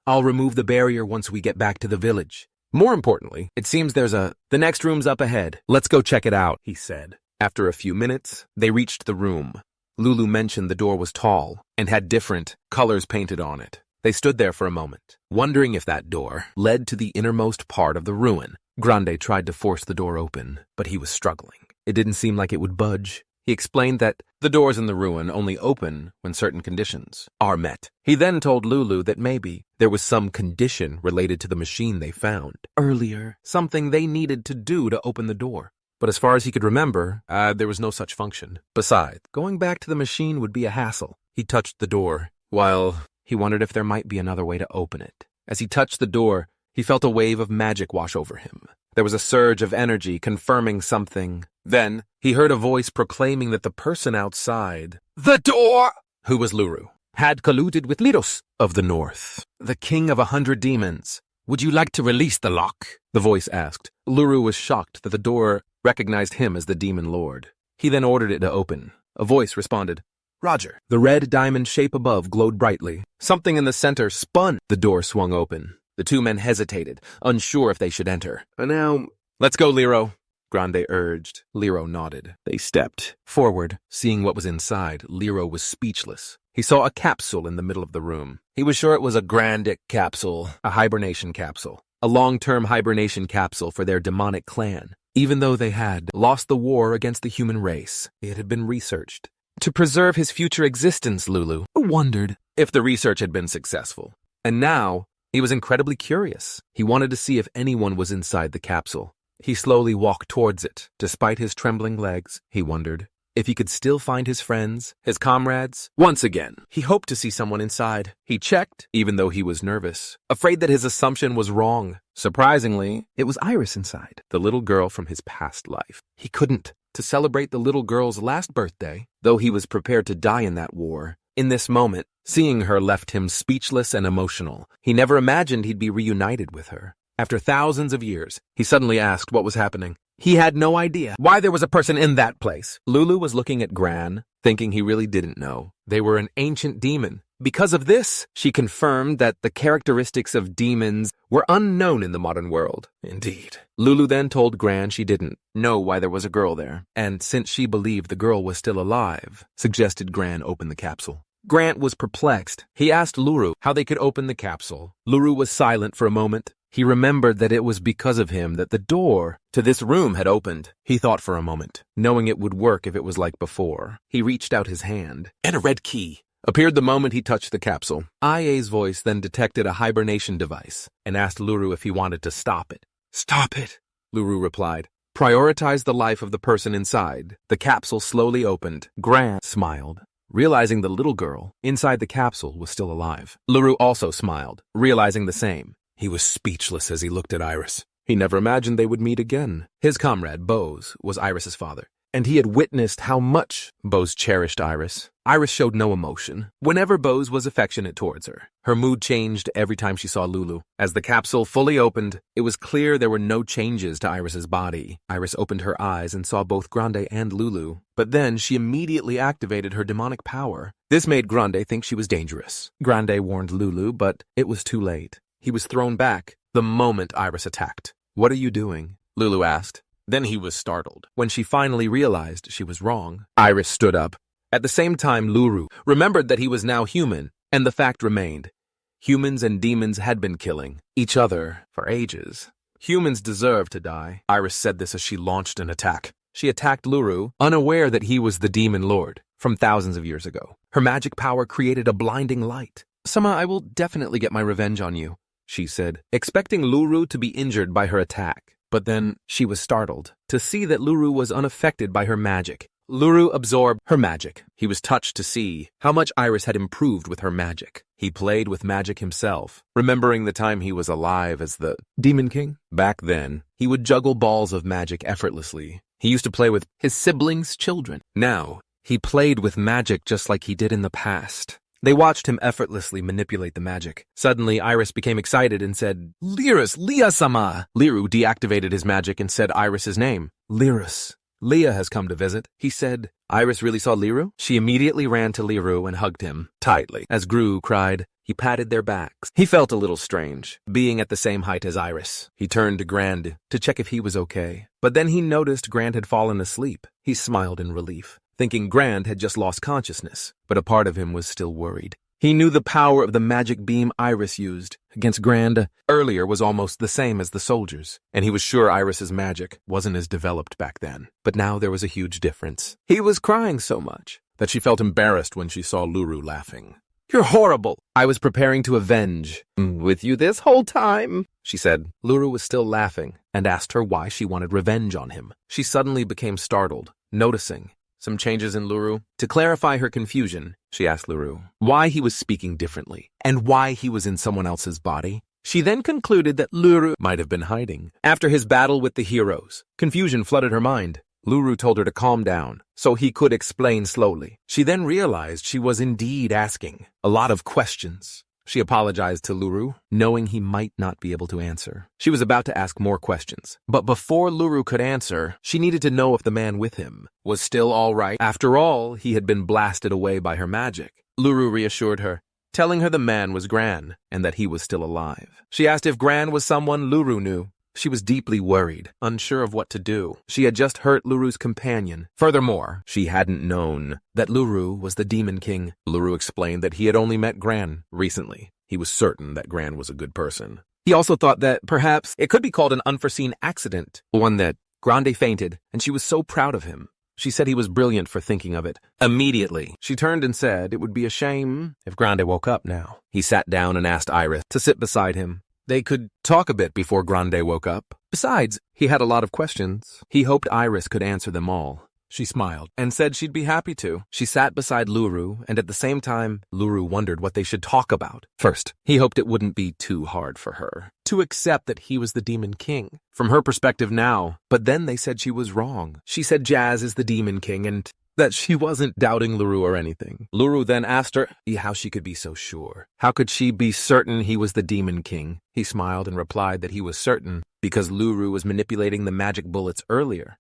I'll remove the barrier once we get back to the village. More importantly, it seems the next room's up ahead. Let's go check it out, he said. After a few minutes, they reached the room. Lulu mentioned the door was tall and had different colors painted on it. They stood there for a moment, wondering if that door led to the innermost part of the ruin. Grande tried to force the door open, but he was struggling. It didn't seem like it would budge. He explained that the doors in the ruin only open when certain conditions are met. He then told Lulu that maybe there was some condition related to the machine they found earlier, something they needed to do to open the door. But as far as he could remember, there was no such function. Besides, going back to the machine would be a hassle. He touched the door, while he wondered if there might be another way to open it. As he touched the door, he felt a wave of magic wash over him. There was a surge of energy confirming something. Then, he heard a voice proclaiming that the person outside the door, who was Luro, had colluded with Liros of the North, the king of 100 demons. Would you like to release the lock? The voice asked. Luro was shocked that the door recognized him as the demon lord. He then ordered it to open. A voice responded, Roger. The red diamond shape above glowed brightly. Something in the center spun. The door swung open. The 2 men hesitated, unsure if they should enter. Now, let's go, Luro, Grande urged. Luro nodded. They stepped forward. Seeing what was inside, Luro was speechless. He saw a capsule in the middle of the room. He was sure it was a Grandic capsule, a hibernation capsule, a long-term hibernation capsule for their demonic clan. Even though they had lost the war against the human race, it had been researched to preserve his future existence. Lulu wondered if the research had been successful. And now, he was incredibly curious. He wanted to see if anyone was inside the capsule. He slowly walked towards it. Despite his trembling legs, he wondered if he could still find his friends, his comrades. Once again, he hoped to see someone inside. He checked, even though he was nervous, afraid that his assumption was wrong. Surprisingly, it was Iris inside, the little girl from his past life. He couldn't. To celebrate the little girl's last birthday, though he was prepared to die in that war. In this moment, seeing her left him speechless and emotional. He never imagined he'd be reunited with her. After thousands of years, he suddenly asked what was happening. He had no idea why there was a person in that place. Lulu was looking at Gran, thinking he really didn't know. They were an ancient demon. Because of this, she confirmed that the characteristics of demons were unknown in the modern world. Indeed. Lulu then told Gran she didn't know why there was a girl there, and since she believed the girl was still alive, suggested Gran open the capsule. Grant was perplexed. He asked Luro how they could open the capsule. Luro was silent for a moment. He remembered that it was because of him that the door to this room had opened. He thought for a moment, knowing it would work if it was like before. He reached out his hand, and a red key appeared the moment he touched the capsule. IA's voice then detected a hibernation device and asked Luro if he wanted to stop it. "Stop it," Luro replied. "Prioritize the life of the person inside." The capsule slowly opened. Grant smiled, realizing the little girl inside the capsule was still alive. Luro also smiled, realizing the same. He was speechless as he looked at Iris. He never imagined they would meet again. His comrade, Bose, was Iris's father, and he had witnessed how much Bose cherished Iris. Iris showed no emotion whenever Bose was affectionate towards her. Her mood changed every time she saw Lulu. As the capsule fully opened, it was clear there were no changes to Iris's body. Iris opened her eyes and saw both Grande and Lulu, but then she immediately activated her demonic power. This made Grande think she was dangerous. Grande warned Lulu, but it was too late. He was thrown back the moment Iris attacked. "What are you doing?" Lulu asked. Then he was startled. When she finally realized she was wrong, Iris stood up. At the same time, Luru remembered that he was now human, and the fact remained. Humans and demons had been killing each other for ages. Humans deserve to die. Iris said this as she launched an attack. She attacked Luru, unaware that he was the demon lord from thousands of years ago. Her magic power created a blinding light. "Sama, I will definitely get my revenge on you," she said, expecting Luru to be injured by her attack. But then she was startled to see that Luru was unaffected by her magic. Luru absorbed her magic. He was touched to see how much Iris had improved with her magic. He played with magic himself, remembering the time he was alive as the Demon King. Back then, he would juggle balls of magic effortlessly. He used to play with his siblings' children. Now, he played with magic just like he did in the past. They watched him effortlessly manipulate the magic. Suddenly, Iris became excited and said, "Lyrus, Leah-sama!" Liru deactivated his magic and said Iris's name. "Lyrus, Leah has come to visit," he said. Iris really saw Liru? She immediately ran to Liru and hugged him tightly. As Gru cried, he patted their backs. He felt a little strange, being at the same height as Iris. He turned to Grand to check if he was okay. But then he noticed Grand had fallen asleep. He smiled in relief, thinking Grand had just lost consciousness, but a part of him was still worried. He knew the power of the magic beam Iris used against Grand earlier was almost the same as the soldiers, and he was sure Iris's magic wasn't as developed back then. But now there was a huge difference. He was crying so much that she felt embarrassed when she saw Luru laughing. "You're horrible. I was preparing to avenge with you this whole time," she said. Luru was still laughing and asked her why she wanted revenge on him. She suddenly became startled, noticing some changes in Luru. To clarify her confusion, she asked Luru why he was speaking differently and why he was in someone else's body. She then concluded that Luru might have been hiding after his battle with the heroes. Confusion flooded her mind. Luru told her to calm down so he could explain slowly. She then realized she was indeed asking a lot of questions. She apologized to Luru, knowing he might not be able to answer. She was about to ask more questions, but before Luru could answer, she needed to know if the man with him was still all right. After all, he had been blasted away by her magic. Luru reassured her, telling her the man was Gran and that he was still alive. She asked if Gran was someone Luru knew. She was deeply worried, unsure of what to do. She had just hurt Luru's companion. Furthermore, she hadn't known that Luru was the Demon King. Luru explained that he had only met Gran recently. He was certain that Gran was a good person. He also thought that perhaps it could be called an unforeseen accident, one that Grande fainted, and she was so proud of him. She said he was brilliant for thinking of it. Immediately, she turned and said it would be a shame if Grande woke up now. He sat down and asked Iris to sit beside him. They could talk a bit before Grande woke up. Besides, he had a lot of questions. He hoped Iris could answer them all. She smiled and said she'd be happy to. She sat beside Luru, and at the same time, Luru wondered what they should talk about. First, he hoped it wouldn't be too hard for her to accept that he was the Demon King, from her perspective now. But then they said she was wrong. She said Jazz is the Demon King, and that she wasn't doubting Luro or anything. Luro then asked her how she could be so sure. How could she be certain he was the Demon King? He smiled and replied that he was certain because Luro was manipulating the magic bullets earlier,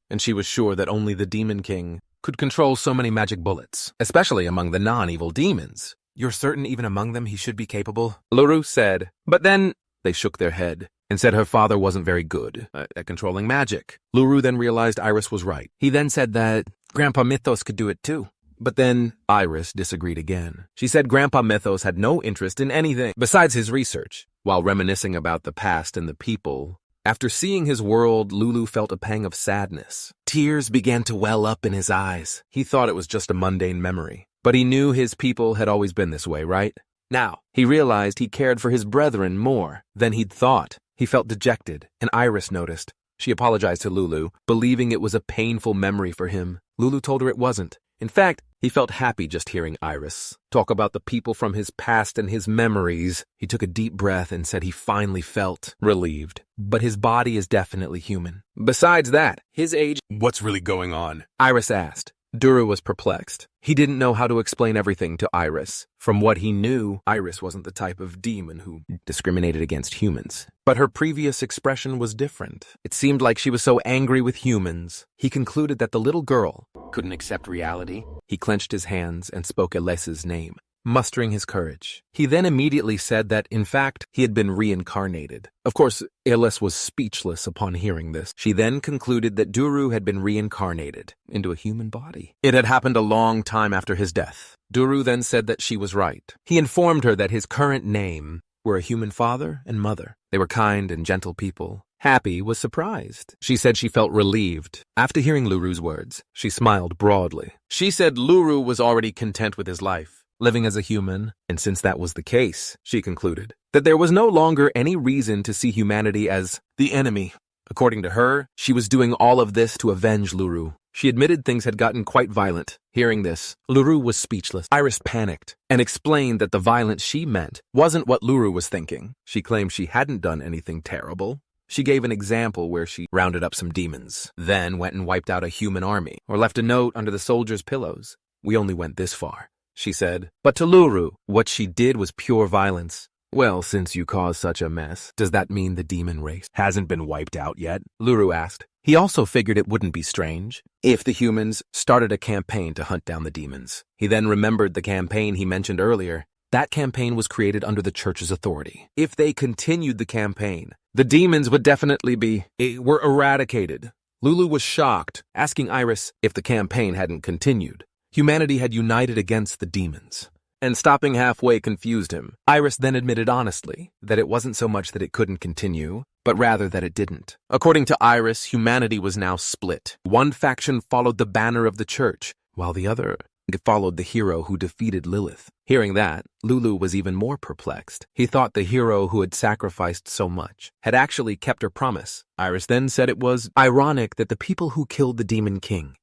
and she was sure that only the Demon King could control so many magic bullets, especially among the non-evil demons. You're certain even among them he should be capable? Luro said, but then they shook their head and said her father wasn't very good at controlling magic. Luro then realized Iris was right. He then said that Grandpa Mythos could do it too. But then Iris disagreed again. She said Grandpa Mythos had no interest in anything besides his research. While reminiscing about the past and the people, after seeing his world, Lulu felt a pang of sadness. Tears began to well up in his eyes. He thought it was just a mundane memory. But he knew his people had always been this way, right? Now, he realized he cared for his brethren more than he'd thought. He felt dejected, and Iris noticed. She apologized to Lulu, believing it was a painful memory for him. Lulu told her it wasn't. In fact, he felt happy just hearing Iris talk about the people from his past and his memories. He took a deep breath and said he finally felt relieved. But his body is definitely human. Besides that, his age— What's really going on? Iris asked. Duro was perplexed. He didn't know how to explain everything to Iris. From what he knew, Iris wasn't the type of demon who discriminated against humans. But her previous expression was different. It seemed like she was so angry with humans. He concluded that the little girl couldn't accept reality. He clenched his hands and spoke Elessa's name, mustering his courage. He then immediately said that, in fact, he had been reincarnated. Of course, Elis was speechless upon hearing this. She then concluded that Duru had been reincarnated into a human body. It had happened a long time after his death. Duru then said that she was right. He informed her that his current name were a human father and mother. They were kind and gentle people. Happy was surprised. She said she felt relieved. After hearing Luru's words, she smiled broadly. She said Luru was already content with his life, living as a human, and since that was the case, she concluded that there was no longer any reason to see humanity as the enemy. According to her, she was doing all of this to avenge Luru. She admitted things had gotten quite violent. Hearing this, Luru was speechless. Iris panicked and explained that the violence she meant wasn't what Luru was thinking. She claimed she hadn't done anything terrible. She gave an example where she rounded up some demons, then went and wiped out a human army, or left a note under the soldiers' pillows. We only went this far, she said. But to Luru, what she did was pure violence. Well, since you caused such a mess, does that mean the demon race hasn't been wiped out yet? Luru asked. He also figured it wouldn't be strange if the humans started a campaign to hunt down the demons. He then remembered the campaign he mentioned earlier. That campaign was created under the church's authority. If they continued the campaign, the demons would definitely were eradicated. Lulu was shocked, asking Iris if the campaign hadn't continued. Humanity had united against the demons, and stopping halfway confused him. Iris then admitted honestly that it wasn't so much that it couldn't continue, but rather that it didn't. According to Iris, humanity was now split. One faction followed the banner of the church, while the other followed the hero who defeated Lilith. Hearing that, Lulu was even more perplexed. He thought the hero who had sacrificed so much had actually kept her promise. Iris then said it was ironic that the people who killed the Demon King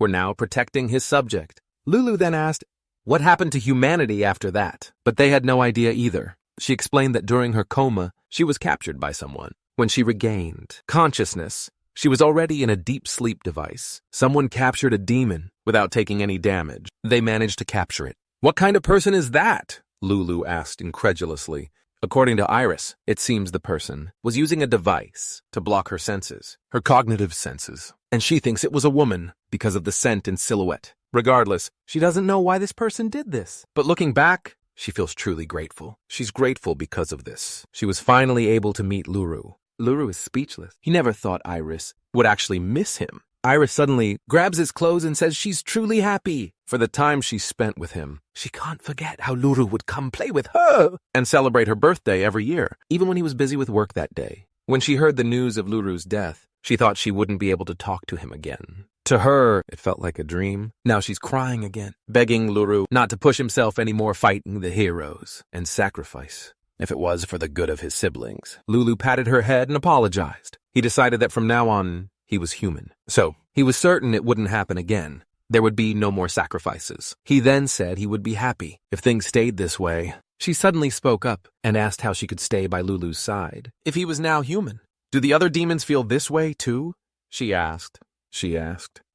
were now protecting his subject. Lulu then asked what happened to humanity after that, but they had no idea either. She explained that during her coma, she was captured by someone. When she regained consciousness, she was already in a deep sleep device. Someone captured a demon without taking any damage. They managed to capture it. What kind of person is that? Lulu asked incredulously. According to Iris, it seems the person was using a device to block her senses, her cognitive senses, and she thinks it was a woman because of the scent and silhouette. Regardless, she doesn't know why this person did this. But looking back, she feels truly grateful. She's grateful because of this. She was finally able to meet Luru. Luru is speechless. He never thought Iris would actually miss him. Iris suddenly grabs his clothes and says she's truly happy for the time she spent with him. She can't forget how Luru would come play with her and celebrate her birthday every year, even when he was busy with work that day. When she heard the news of Luru's death, she thought she wouldn't be able to talk to him again. To her, it felt like a dream. Now she's crying again, begging Luru not to push himself anymore fighting the heroes and sacrifice, if it was for the good of his siblings. Lulu patted her head and apologized. He decided that from now on, he was human. So, he was certain it wouldn't happen again. There would be no more sacrifices. He then said he would be happy if things stayed this way. She suddenly spoke up and asked how she could stay by Lulu's side if he was now human. Do the other demons feel this way too? She asked.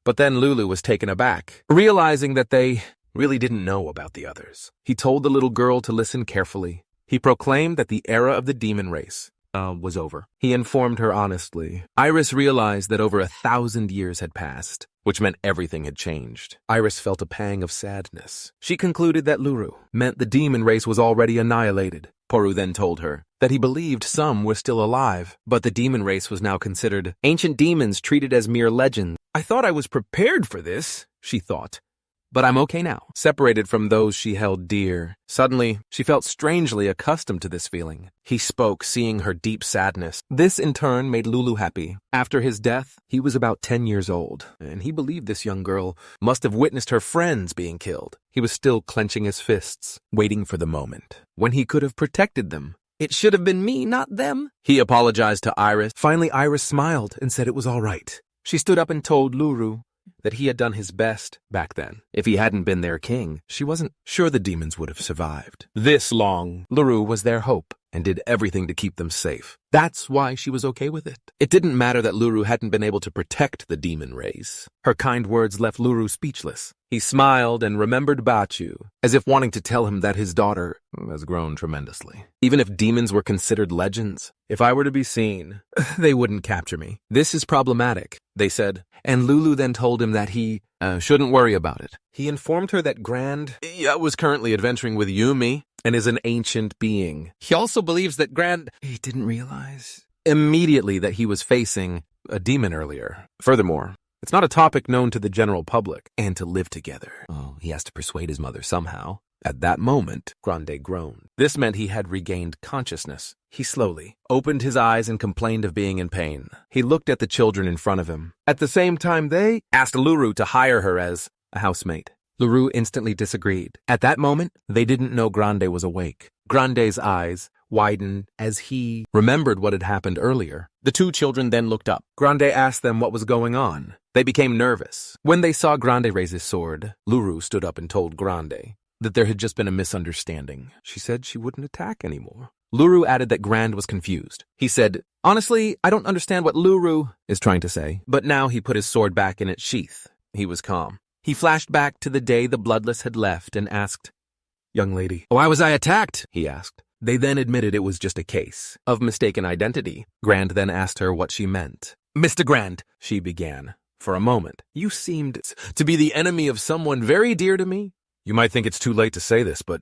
But then Lulu was taken aback, realizing that they really didn't know about the others. He told the little girl to listen carefully. He proclaimed that the era of the demon race was over. He informed her honestly. Iris realized that over 1,000 years had passed, which meant everything had changed. Iris felt a pang of sadness. She concluded that Luro meant the demon race was already annihilated. Poru then told her that he believed some were still alive, but the demon race was now considered ancient demons treated as mere legends. I thought I was prepared for this, she thought. But I'm okay now, separated from those she held dear. Suddenly, she felt strangely accustomed to this feeling. He spoke, seeing her deep sadness. This, in turn, made Lulu happy. After his death, he was about 10 years old, and he believed this young girl must have witnessed her friends being killed. He was still clenching his fists, waiting for the moment when he could have protected them. It should have been me, not them. He apologized to Iris. Finally, Iris smiled and said it was all right. She stood up and told Luru that he had done his best back then. If he hadn't been their king, she wasn't sure the demons would have survived. This long, Luru was their hope and did everything to keep them safe. That's why she was okay with it. It didn't matter that Luru hadn't been able to protect the demon race. Her kind words left Luru speechless. He smiled and remembered Bachu, as if wanting to tell him that his daughter has grown tremendously. Even if demons were considered legends, if I were to be seen, they wouldn't capture me. This is problematic, they said, and Lulu then told him that he shouldn't worry about it. He informed her that Grand was currently adventuring with Yumi and is an ancient being. He also believes that he didn't realize immediately that he was facing a demon earlier. Furthermore, it's not a topic known to the general public, and to live together. Oh, he has to persuade his mother somehow. At that moment, Grande groaned. This meant he had regained consciousness. He slowly opened his eyes and complained of being in pain. He looked at the children in front of him. At the same time, they asked Luru to hire her as a housemate. Luru instantly disagreed. At that moment, they didn't know Grande was awake. Grande's eyes widened as he remembered what had happened earlier. The two children then looked up. Grande asked them what was going on. They became nervous. When they saw Grande raise his sword, Luru stood up and told Grande that there had just been a misunderstanding. She said she wouldn't attack anymore. Luru added that Grand was confused. He said, honestly, I don't understand what Luru is trying to say. But now he put his sword back in its sheath. He was calm. He flashed back to the day the Bloodless had left and asked, young lady, why was I attacked? He asked. They then admitted it was just a case of mistaken identity. Grand then asked her what she meant. Mr. Grand, she began. For a moment, you seemed to be the enemy of someone very dear to me. You might think it's too late to say this, but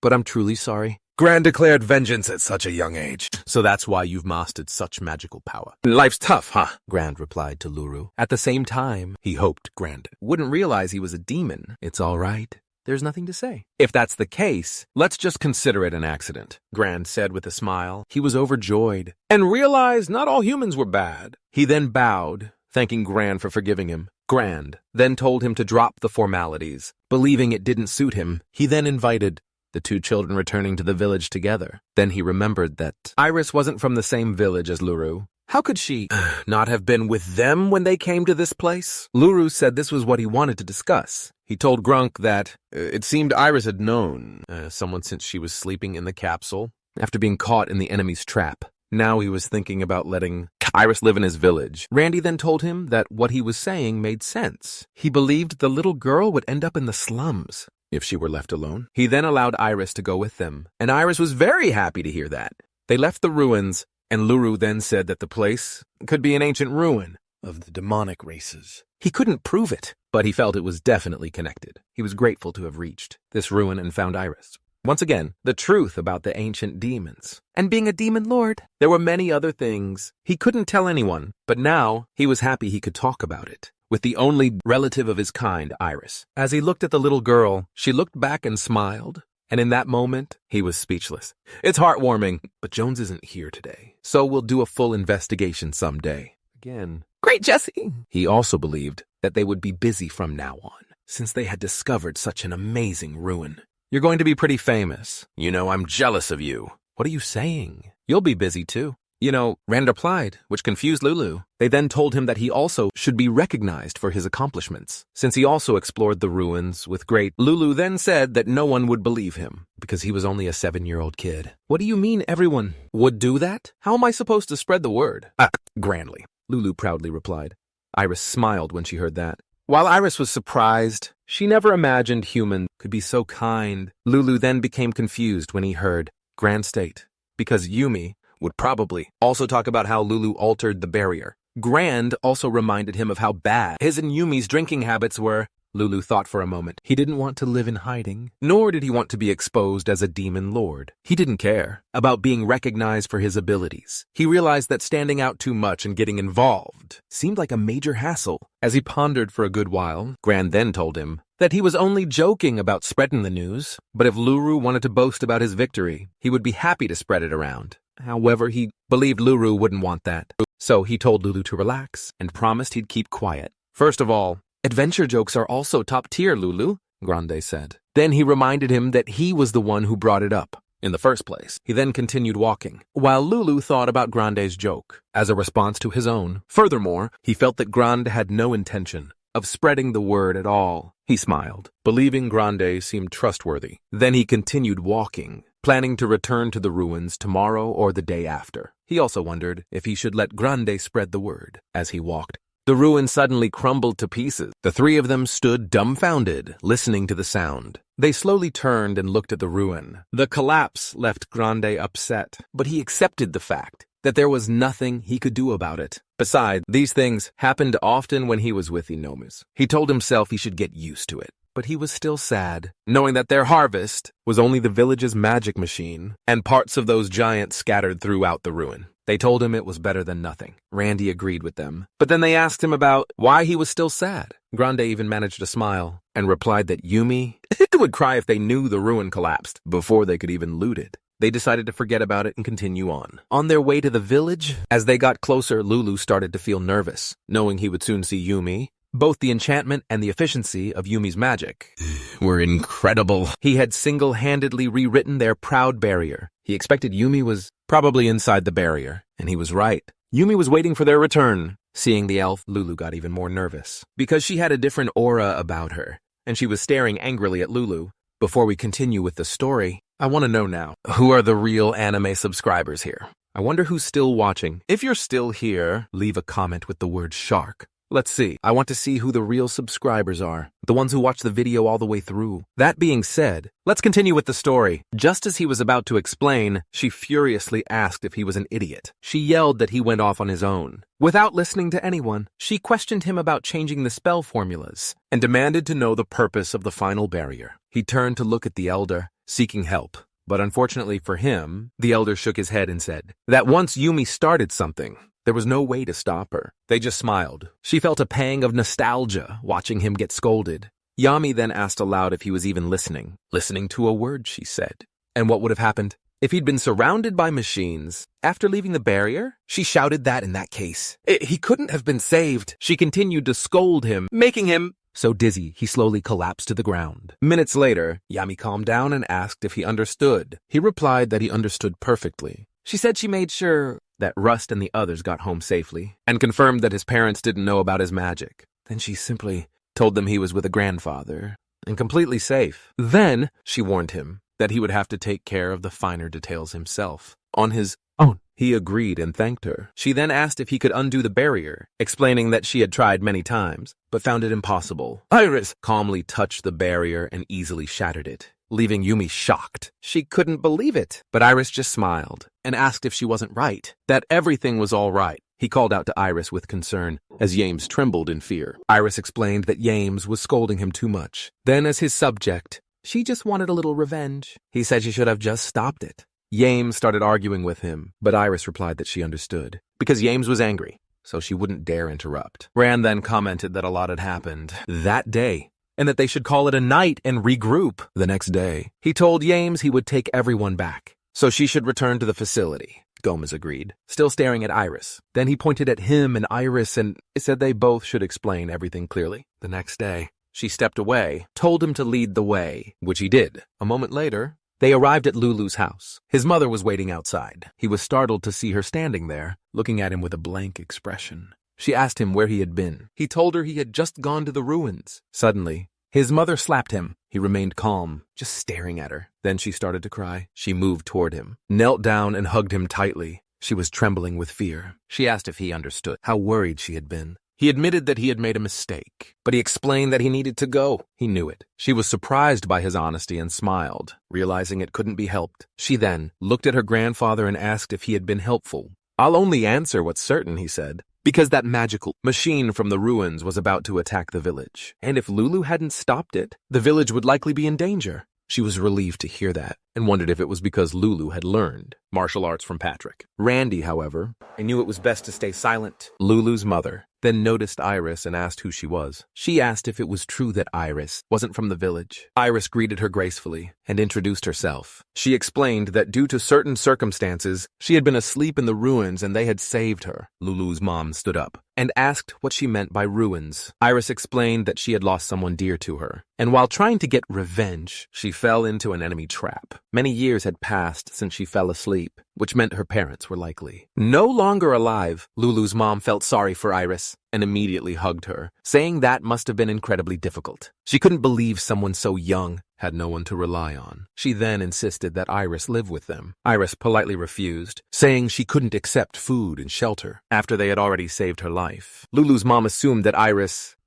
I'm truly sorry. Grand declared vengeance at such a young age. So that's why you've mastered such magical power. Life's tough, huh? Grand replied to Luru. At the same time, he hoped Grand wouldn't realize he was a demon. It's all right. There's nothing to say. If that's the case, let's just consider it an accident, Grand said with a smile. He was overjoyed and realized not all humans were bad. He then bowed, thanking Grand for forgiving him. Grand then told him to drop the formalities. Believing it didn't suit him, he then invited the two children returning to the village together. Then he remembered that Iris wasn't from the same village as Luru. How could she not have been with them when they came to this place? Luru said this was what he wanted to discuss. He told Grunk that it seemed Iris had known someone since she was sleeping in the capsule after being caught in the enemy's trap. Now he was thinking about letting Iris live in his village. Randy then told him that what he was saying made sense. He believed the little girl would end up in the slums if she were left alone. He then allowed Iris to go with them, and Iris was very happy to hear that. They left the ruins, and Luru then said that the place could be an ancient ruin of the demonic races. He couldn't prove it, but he felt it was definitely connected. He was grateful to have reached this ruin and found Iris. Once again, the truth about the ancient demons. And being a demon lord, there were many other things he couldn't tell anyone, but now he was happy he could talk about it with the only relative of his kind, Iris. As he looked at the little girl, she looked back and smiled. And in that moment, he was speechless. It's heartwarming, but Jones isn't here today, so we'll do a full investigation someday. Again, great, Jesse! He also believed that they would be busy from now on, since they had discovered such an amazing ruin. You're going to be pretty famous. You know, I'm jealous of you. What are you saying? You'll be busy too. You know, Rand replied, which confused Lulu. They then told him that he also should be recognized for his accomplishments, since he also explored the ruins with great. Lulu then said that no one would believe him, because he was only a 7-year-old kid. What do you mean everyone would do that? How am I supposed to spread the word? Grandly, Lulu proudly replied. Iris smiled when she heard that. While Iris was surprised, she never imagined humans could be so kind. Lulu then became confused when he heard Grand State, because Yumi would probably also talk about how Lulu altered the barrier. Grand also reminded him of how bad his and Yumi's drinking habits were. Lulu thought for a moment. He didn't want to live in hiding, nor did he want to be exposed as a demon lord. He didn't care about being recognized for his abilities. He realized that standing out too much and getting involved seemed like a major hassle. As he pondered for a good while, Gran then told him that he was only joking about spreading the news, but if Luru wanted to boast about his victory, he would be happy to spread it around. However, he believed Luru wouldn't want that. So he told Lulu to relax and promised he'd keep quiet. First of all, adventure jokes are also top tier, Lulu, Grande said. Then he reminded him that he was the one who brought it up in the first place. He then continued walking, while Lulu thought about Grande's joke as a response to his own. Furthermore, he felt that Grande had no intention of spreading the word at all. He smiled, believing Grande seemed trustworthy. Then he continued walking, planning to return to the ruins tomorrow or the day after. He also wondered if he should let Grande spread the word. As he walked, the ruin suddenly crumbled to pieces. The three of them stood dumbfounded, listening to the sound. They slowly turned and looked at the ruin. The collapse left Grande upset, but he accepted the fact that there was nothing he could do about it. Besides, these things happened often when he was with Inomis. He told himself he should get used to it. But he was still sad, knowing that their harvest was only the village's magic machine and parts of those giants scattered throughout the ruin. They told him it was better than nothing. Randy agreed with them, but then they asked him about why he was still sad. Grande even managed to smile and replied that Yumi would cry if they knew the ruin collapsed before they could even loot it. They decided to forget about it and continue on. On their way to the village, as they got closer, Lulu started to feel nervous, knowing he would soon see Yumi. Both the enchantment and the efficiency of Yumi's magic were incredible. He had single-handedly rewritten their proud barrier. He expected Yumi was probably inside the barrier, and he was right. Yumi was waiting for their return. Seeing the elf, Lulu got even more nervous, because she had a different aura about her, and she was staring angrily at Lulu. Before we continue with the story, I want to know now, who are the real anime subscribers here? I wonder who's still watching. If you're still here, leave a comment with the word shark. Let's see. I want to see who the real subscribers are, the ones who watch the video all the way through. That being said, let's continue with the story. Just as he was about to explain, she furiously asked if he was an idiot. She yelled that he went off on his own. Without listening to anyone, she questioned him about changing the spell formulas and demanded to know the purpose of the final barrier. He turned to look at the elder, seeking help. But unfortunately for him, the elder shook his head and said that once Yumi started something, there was no way to stop her. They just smiled. She felt a pang of nostalgia watching him get scolded. Yami then asked aloud if he was even listening. Listening to a word, she said. And what would have happened if he'd been surrounded by machines after leaving the barrier? She shouted that in that case, he couldn't have been saved. She continued to scold him, making him so dizzy he slowly collapsed to the ground. Minutes later, Yami calmed down and asked if he understood. He replied that he understood perfectly. She said she made sure that Rust and the others got home safely, and confirmed that his parents didn't know about his magic. Then she simply told them he was with a grandfather, and completely safe. Then she warned him that he would have to take care of the finer details himself, on his own. He agreed and thanked her. She then asked if he could undo the barrier, explaining that she had tried many times, but found it impossible. Iris calmly touched the barrier and easily shattered it, leaving Yumi shocked. She couldn't believe it, but Iris just smiled and asked if she wasn't right, that everything was all right. He called out to Iris with concern, as Yames trembled in fear. Iris explained that Yames was scolding him too much. Then as his subject, she just wanted a little revenge. He said she should have just stopped it. Yames started arguing with him, but Iris replied that she understood, because Yames was angry, so she wouldn't dare interrupt. Rand then commented that a lot had happened that day, and that they should call it a night and regroup the next day. He told Yames he would take everyone back, so she should return to the facility. Gomez agreed, still staring at Iris. Then he pointed at him and Iris and said they both should explain everything clearly. The next day, she stepped away, told him to lead the way, which he did. A moment later, they arrived at Lulu's house. His mother was waiting outside. He was startled to see her standing there, looking at him with a blank expression. She asked him where he had been. He told her he had just gone to the ruins. Suddenly, his mother slapped him. He remained calm, just staring at her. Then she started to cry. She moved toward him, knelt down and hugged him tightly. She was trembling with fear. She asked if he understood how worried she had been. He admitted that he had made a mistake, but he explained that he needed to go. He knew it. She was surprised by his honesty and smiled, realizing it couldn't be helped. She then looked at her grandfather and asked if he had been helpful. "I'll only answer what's certain," he said, because that magical machine from the ruins was about to attack the village, and if Lulu hadn't stopped it, the village would likely be in danger. She was relieved to hear that, and wondered if it was because Lulu had learned martial arts from Patrick. Randy, however, knew it was best to stay silent. Lulu's mother then noticed Iris and asked who she was. She asked if it was true that Iris wasn't from the village. Iris greeted her gracefully and introduced herself. She explained that due to certain circumstances, she had been asleep in the ruins and they had saved her. Lulu's mom stood up and asked what she meant by ruins. Iris explained that she had lost someone dear to her, and while trying to get revenge, she fell into an enemy trap. Many years had passed since she fell asleep, which meant her parents were likely no longer alive. Lulu's mom felt sorry for Iris and immediately hugged her, saying that must have been incredibly difficult. She couldn't believe someone so young had no one to rely on. She then insisted that Iris live with them. Iris politely refused, saying she couldn't accept food and shelter after they had already saved her life. Lulu's mom assumed that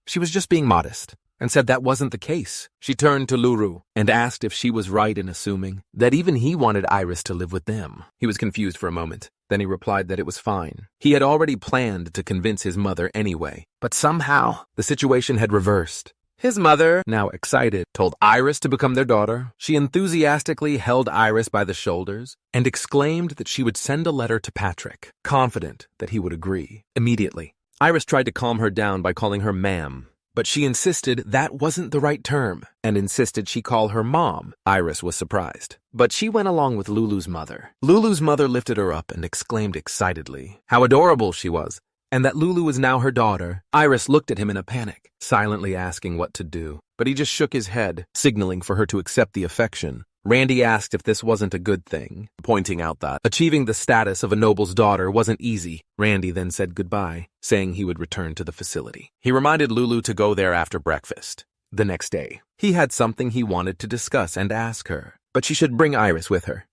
she was just being modest, and said that wasn't the case. She turned to Luro and asked if she was right in assuming that even he wanted Iris to live with them. He was confused for a moment. Then he replied that it was fine. He had already planned to convince his mother anyway, but somehow the situation had reversed. His mother, now excited, told Iris to become their daughter. She enthusiastically held Iris by the shoulders and exclaimed that she would send a letter to Patrick, confident that he would agree. Immediately, Iris tried to calm her down by calling her ma'am, but she insisted that wasn't the right term and insisted she call her mom. Iris was surprised, but she went along with Lulu's mother. Lulu's mother lifted her up and exclaimed excitedly how adorable she was, and that Lulu was now her daughter. Iris looked at him in a panic, silently asking what to do, but he just shook his head, signaling for her to accept the affection. Randy asked if this wasn't a good thing, pointing out that achieving the status of a noble's daughter wasn't easy. Randy then said goodbye, saying he would return to the facility. He reminded Lulu to go there after breakfast. The next day, he had something he wanted to discuss and ask her, but she should bring Iris with her.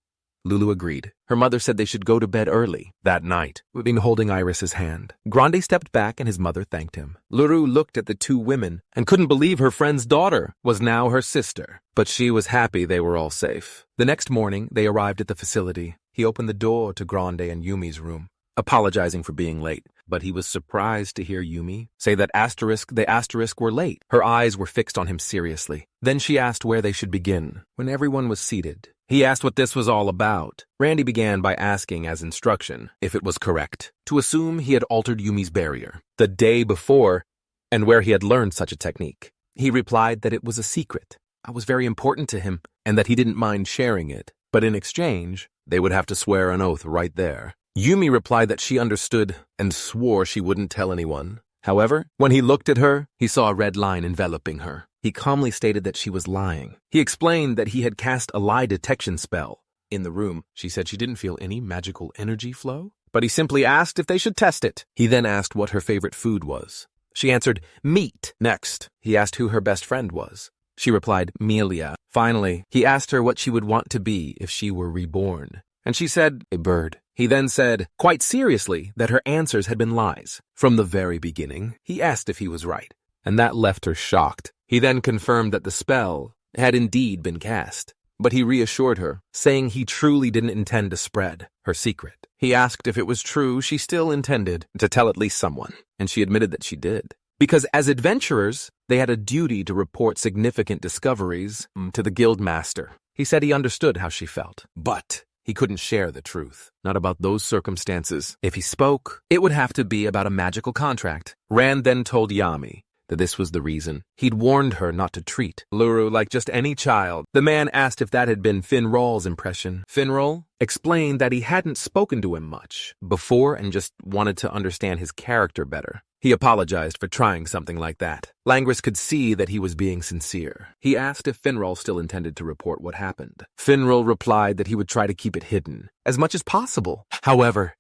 Lulu agreed. Her mother said they should go to bed early. That night, been holding Iris's hand, Grande stepped back and his mother thanked him. Luro looked at the two women and couldn't believe her friend's daughter was now her sister, but she was happy they were all safe. The next morning, they arrived at the facility. He opened the door to Grande and Yumi's room, apologizing for being late, but he was surprised to hear Yumi say that the asterisk were late. Her eyes were fixed on him seriously. Then she asked where they should begin. When everyone was seated, he asked what this was all about. Randy began by asking as instruction if it was correct to assume he had altered Yumi's barrier the day before and where he had learned such a technique. He replied that it was a secret. It was very important to him and that he didn't mind sharing it, but in exchange, they would have to swear an oath right there. Yumi replied that she understood and swore she wouldn't tell anyone. However, when he looked at her, he saw a red line enveloping her. He calmly stated that she was lying. He explained that he had cast a lie detection spell. In the room, she said she didn't feel any magical energy flow, but he simply asked if they should test it. He then asked what her favorite food was. She answered, meat. Next, he asked who her best friend was. She replied, Melia. Finally, he asked her what she would want to be if she were reborn, and she said, a bird. He then said, quite seriously, that her answers had been lies. From the very beginning, he asked if he was right, and that left her shocked. He then confirmed that the spell had indeed been cast, but he reassured her, saying he truly didn't intend to spread her secret. He asked if it was true she still intended to tell at least someone, and she admitted that she did. Because as adventurers, they had a duty to report significant discoveries to the guildmaster. He said he understood how she felt, but he couldn't share the truth, not about those circumstances. If he spoke, it would have to be about a magical contract. Rand then told Yami that this was the reason. He'd warned her not to treat Luro like just any child. The man asked if that had been Finrol's impression. Finrol explained that he hadn't spoken to him much before and just wanted to understand his character better. He apologized for trying something like that. Langris could see that he was being sincere. He asked if Finrol still intended to report what happened. Finrol replied that he would try to keep it hidden as much as possible. However,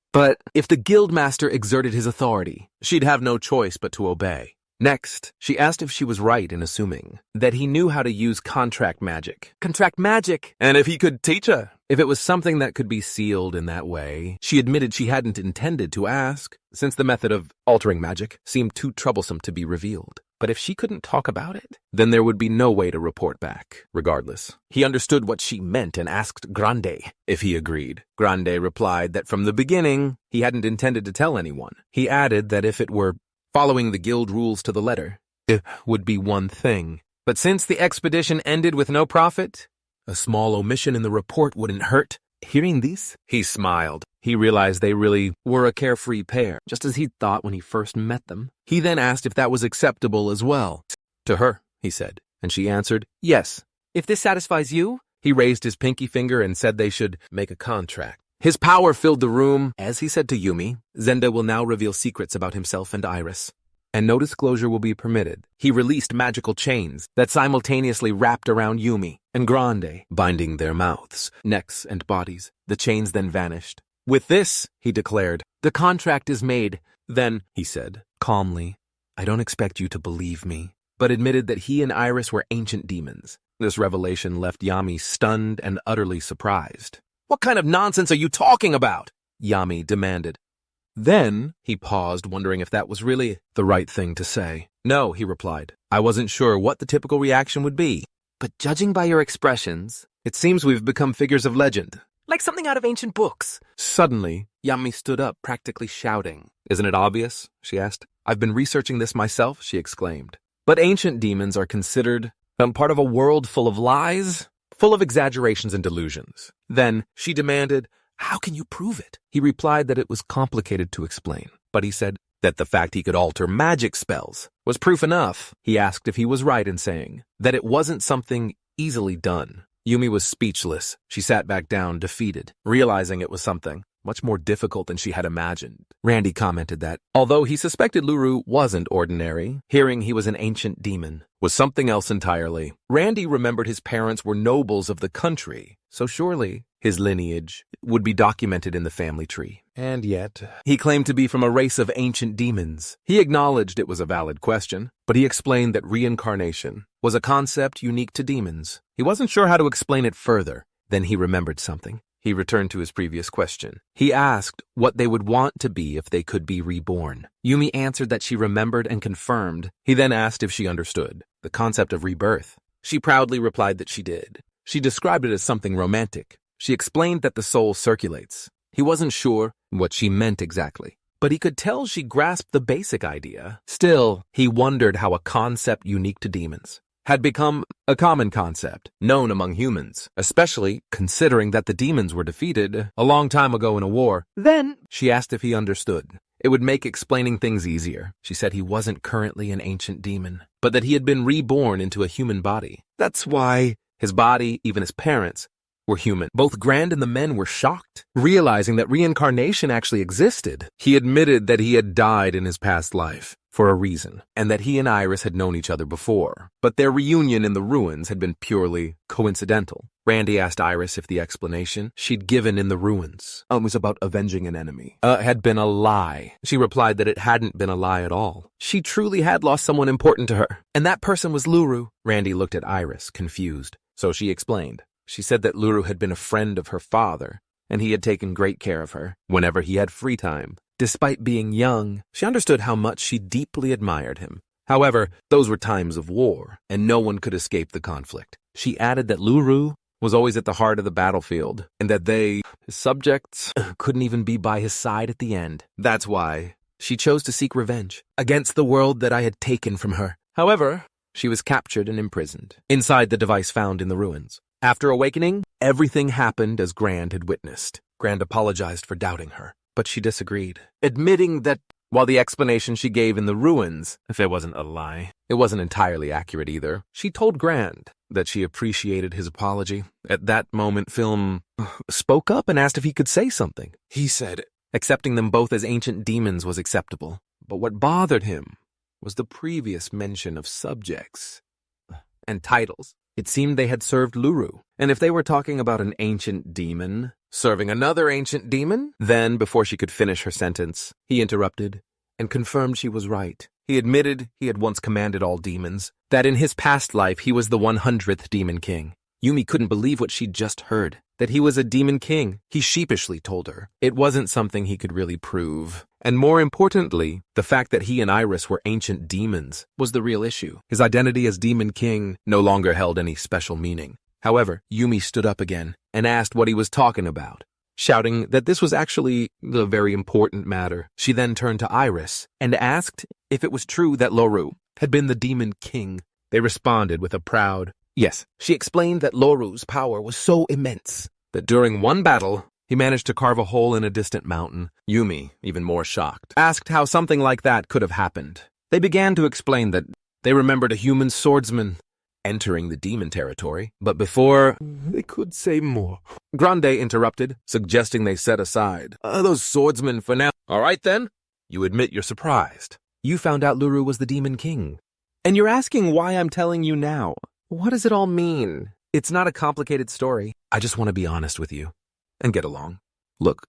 if the guildmaster exerted his authority, she'd have no choice but to obey. Next, she asked if she was right in assuming that he knew how to use contract magic. Contract magic! And if he could teach her. If it was something that could be sealed in that way, she admitted she hadn't intended to ask, since the method of altering magic seemed too troublesome to be revealed. But if she couldn't talk about it, then there would be no way to report back. Regardless, he understood what she meant and asked Grande if he agreed. Grande replied that from the beginning, he hadn't intended to tell anyone. He added that if it were following the guild rules to the letter, it would be one thing. But since the expedition ended with no profit, a small omission in the report wouldn't hurt. Hearing this, he smiled. He realized they really were a carefree pair, just as he'd thought when he first met them. He then asked if that was acceptable as well. To her, he said, and she answered, yes. If this satisfies you? He raised his pinky finger and said they should make a contract. His power filled the room. As he said to Yumi, Zenda will now reveal secrets about himself and Iris, and no disclosure will be permitted. He released magical chains that simultaneously wrapped around Yumi and Grande, binding their mouths, necks, and bodies. The chains then vanished. With this, he declared, the contract is made. Then, he said, calmly, I don't expect you to believe me, but admitted that he and Iris were ancient demons. This revelation left Yami stunned and utterly surprised. What kind of nonsense are you talking about? Yami demanded. Then, he paused, wondering if that was really the right thing to say. No, he replied. I wasn't sure what the typical reaction would be. But judging by your expressions, it seems we've become figures of legend. Like something out of ancient books. Suddenly, Yami stood up, practically shouting. Isn't it obvious? She asked. I've been researching this myself, she exclaimed. But ancient demons are considered part of a world full of lies, full of exaggerations and delusions. Then, she demanded, how can you prove it? He replied that it was complicated to explain, but he said that the fact he could alter magic spells was proof enough. He asked if he was right in saying that it wasn't something easily done. Yumi was speechless. She sat back down, defeated, realizing it was something much more difficult than she had imagined. Randy commented that, although he suspected Luro wasn't ordinary, hearing he was an ancient demon was something else entirely. Randy remembered his parents were nobles of the country, so surely his lineage would be documented in the family tree. And yet, he claimed to be from a race of ancient demons. He acknowledged it was a valid question, but he explained that reincarnation was a concept unique to demons. He wasn't sure how to explain it further. Then he remembered something. He returned to his previous question. He asked what they would want to be if they could be reborn. Yumi answered that she remembered and confirmed. He then asked if she understood the concept of rebirth. She proudly replied that she did. She described it as something romantic. She explained that the soul circulates. He wasn't sure what she meant exactly, but he could tell she grasped the basic idea. Still, he wondered how a concept unique to demons had become a common concept known among humans, especially considering that the demons were defeated a long time ago in a war. Then, she asked if he understood. It would make explaining things easier. She said he wasn't currently an ancient demon, but that he had been reborn into a human body. That's why his body, even his parents, were human. Both Grand and the men were shocked, realizing that reincarnation actually existed. He admitted that he had died in his past life for a reason, and that he and Iris had known each other before, but their reunion in the ruins had been purely coincidental. Randy asked Iris if the explanation she'd given in the ruins was about avenging an enemy had been a lie. She replied that it hadn't been a lie at all. She truly had lost someone important to her, and that person was Luro. Randy looked at Iris, confused, so she explained. She said that Luro had been a friend of her father, and he had taken great care of her whenever he had free time. Despite being young, she understood how much she deeply admired him. However, those were times of war, and no one could escape the conflict. She added that Luro was always at the heart of the battlefield, and that his subjects, couldn't even be by his side at the end. That's why she chose to seek revenge against the world that I had taken from her. However, she was captured and imprisoned inside the device found in the ruins. After awakening, everything happened as Grand had witnessed. Grand apologized for doubting her, but she disagreed, admitting that while the explanation she gave in the ruins, if it wasn't a lie, it wasn't entirely accurate either. She told Grand that she appreciated his apology. At that moment, Film spoke up and asked if he could say something. He said accepting them both as ancient demons was acceptable, but what bothered him was the previous mention of subjects and titles. It seemed they had served Luro, and if they were talking about an ancient demon serving another ancient demon, then, before she could finish her sentence, he interrupted and confirmed she was right. He admitted he had once commanded all demons, that in his past life he was the 100th Demon King. Yumi couldn't believe what she'd just heard. that he was a demon king. He sheepishly told her it wasn't something he could really prove. And more importantly, the fact that he and Iris were ancient demons was the real issue. His identity as demon king no longer held any special meaning. However, Yumi stood up again and asked what he was talking about, shouting that this was actually a very important matter. She then turned to Iris and asked if it was true that Luro had been the demon king. They responded with a proud yes. She explained that Loru's power was so immense that during one battle, he managed to carve a hole in a distant mountain. Yumi, even more shocked, asked how something like that could have happened. They began to explain that they remembered a human swordsman entering the demon territory, but before they could say more, Grande interrupted, suggesting they set aside those swordsmen for now. All right then, you admit you're surprised. You found out Luro was the demon king, and you're asking why I'm telling you now. What does it all mean? It's not a complicated story. I just want to be honest with you and get along. Look,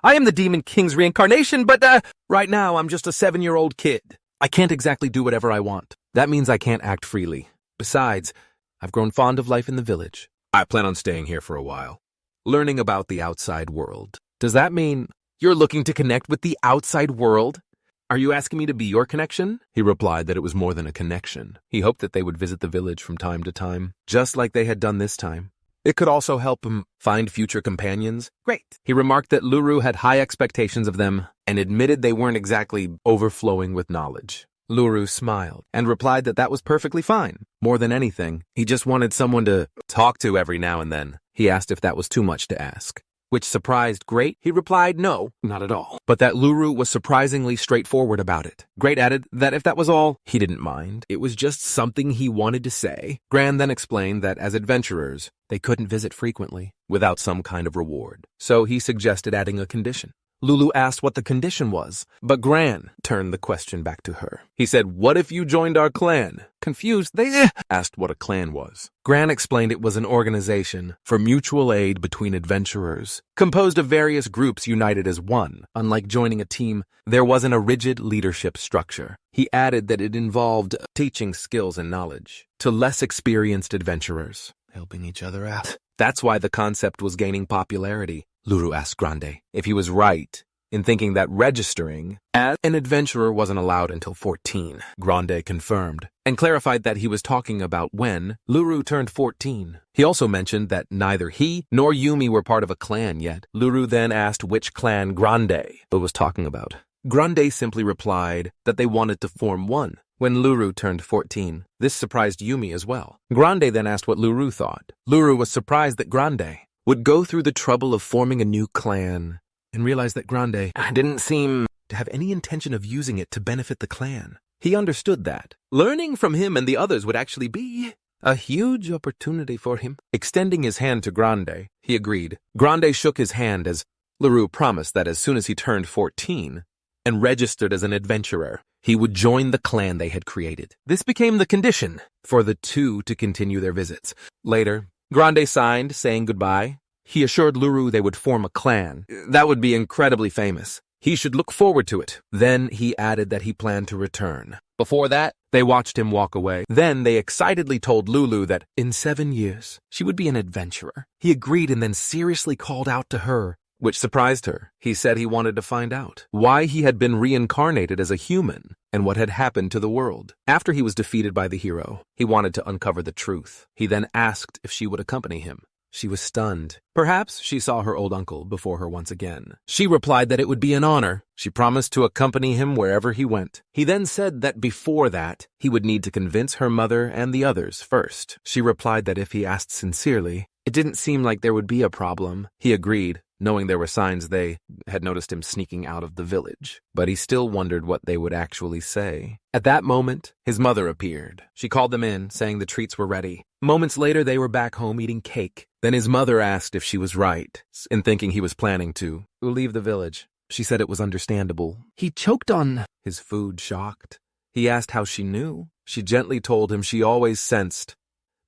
I am the demon king's reincarnation, but right now I'm just a 7-year-old kid. I can't exactly do whatever I want. That means I can't act freely. Besides, I've grown fond of life in the village. I plan on staying here for a while, learning about the outside world. Does that mean you're looking to connect with the outside world? Are you asking me to be your connection? He replied that it was more than a connection. He hoped that they would visit the village from time to time, just like they had done this time. It could also help him find future companions. Great. He remarked that Luro had high expectations of them and admitted they weren't exactly overflowing with knowledge. Luro smiled and replied that that was perfectly fine. More than anything, he just wanted someone to talk to every now and then. He asked if that was too much to ask, which surprised Great. He replied no, not at all, but that Luro was surprisingly straightforward about it. Great added that if that was all, he didn't mind. It was just something he wanted to say. Gran then explained that as adventurers, they couldn't visit frequently without some kind of reward. So he suggested adding a condition. Lulu asked what the condition was, but Gran turned the question back to her. He said, "What if you joined our clan?" Confused, they asked what a clan was. Gran explained it was an organization for mutual aid between adventurers, composed of various groups united as one. Unlike joining a team, there wasn't a rigid leadership structure. He added that it involved teaching skills and knowledge to less experienced adventurers, helping each other out. That's why the concept was gaining popularity. Luro asked Grande if he was right in thinking that registering as an adventurer wasn't allowed until 14. Grande confirmed and clarified that he was talking about when Luro turned 14. He also mentioned that neither he nor Yumi were part of a clan yet. Luro then asked which clan Grande was talking about. Grande simply replied that they wanted to form one when Luro turned 14. This surprised Yumi as well. Grande then asked what Luro thought. Luro was surprised that Grande would go through the trouble of forming a new clan and realized that Grande didn't seem to have any intention of using it to benefit the clan. He understood that learning from him and the others would actually be a huge opportunity for him. Extending his hand to Grande, he agreed. Grande shook his hand as Luro promised that as soon as he turned 14 and registered as an adventurer, he would join the clan they had created. This became the condition for the two to continue their visits. Later, Grande signed, saying goodbye. He assured Luro they would form a clan that would be incredibly famous. He should look forward to it. Then he added that he planned to return. Before that, they watched him walk away. Then they excitedly told Lulu that in 7 years, she would be an adventurer. He agreed and then seriously called out to her, which surprised her. He said he wanted to find out why he had been reincarnated as a human and what had happened to the world. After he was defeated by the hero, he wanted to uncover the truth. He then asked if she would accompany him. She was stunned. Perhaps she saw her old uncle before her once again. She replied that it would be an honor. She promised to accompany him wherever he went. He then said that before that, he would need to convince her mother and the others first. She replied that if he asked sincerely, it didn't seem like there would be a problem. He agreed, knowing there were signs they had noticed him sneaking out of the village. But he still wondered what they would actually say. At that moment, his mother appeared. She called them in, saying the treats were ready. Moments later, they were back home eating cake. Then his mother asked if she was right in thinking he was planning to leave the village. She said it was understandable. He choked on his food, shocked. He asked how she knew. She gently told him she always sensed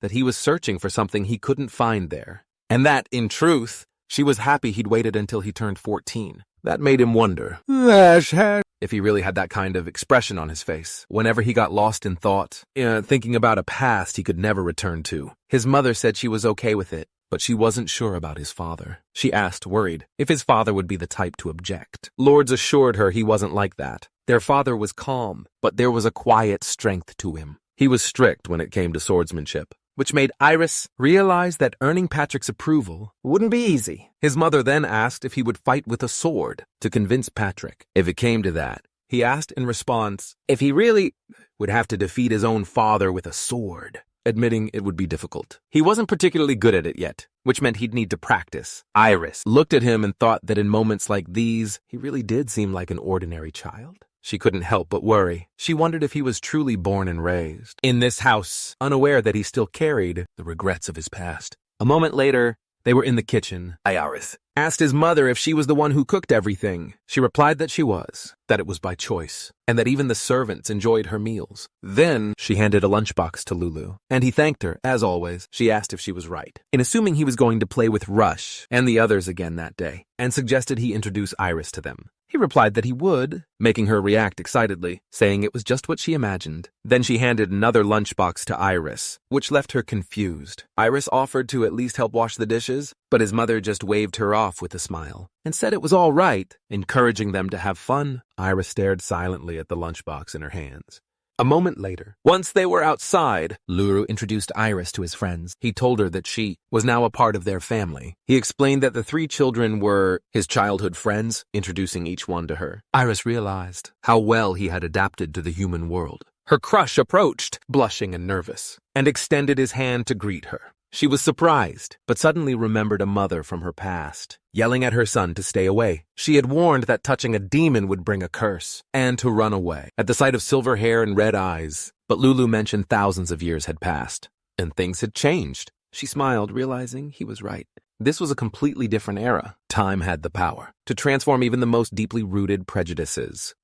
that he was searching for something he couldn't find there, and that, in truth, she was happy he'd waited until he turned 14. That made him wonder if he really had that kind of expression on his face whenever he got lost in thought, thinking about a past he could never return to. His mother said she was okay with it, but she wasn't sure about his father. She asked, worried, if his father would be the type to object. Lords assured her he wasn't like that. Their father was calm, but there was a quiet strength to him. He was strict when it came to swordsmanship, which made Iris realize that earning Patrick's approval wouldn't be easy. His mother then asked if he would fight with a sword to convince Patrick. If it came to that, he asked in response if he really would have to defeat his own father with a sword, admitting it would be difficult. He wasn't particularly good at it yet, which meant he'd need to practice. Iris looked at him and thought that in moments like these, he really did seem like an ordinary child. She couldn't help but worry. She wondered if he was truly born and raised in this house, unaware that he still carried the regrets of his past. A moment later, they were in the kitchen. Iris asked his mother if she was the one who cooked everything. She replied that she was, that it was by choice, and that even the servants enjoyed her meals. Then she handed a lunchbox to Lulu, and he thanked her, as always. She asked if she was right, in assuming he was going to play with Rush and the others again that day, and suggested he introduce Iris to them. He replied that he would, making her react excitedly, saying it was just what she imagined. Then she handed another lunchbox to Iris, which left her confused. Iris offered to at least help wash the dishes, but his mother just waved her off with a smile and said it was all right, encouraging them to have fun. Iris stared silently at the lunchbox in her hands. A moment later, once they were outside, Luro introduced Iris to his friends. He told her that she was now a part of their family. He explained that the 3 children were his childhood friends, introducing each one to her. Iris realized how well he had adapted to the human world. Her crush approached, blushing and nervous, and extended his hand to greet her. She was surprised, but suddenly remembered a mother from her past, yelling at her son to stay away. She had warned that touching a demon would bring a curse, and to run away, at the sight of silver hair and red eyes. But Lulu mentioned thousands of years had passed, and things had changed. She smiled, realizing he was right. This was a completely different era. Time had the power to transform even the most deeply rooted prejudices.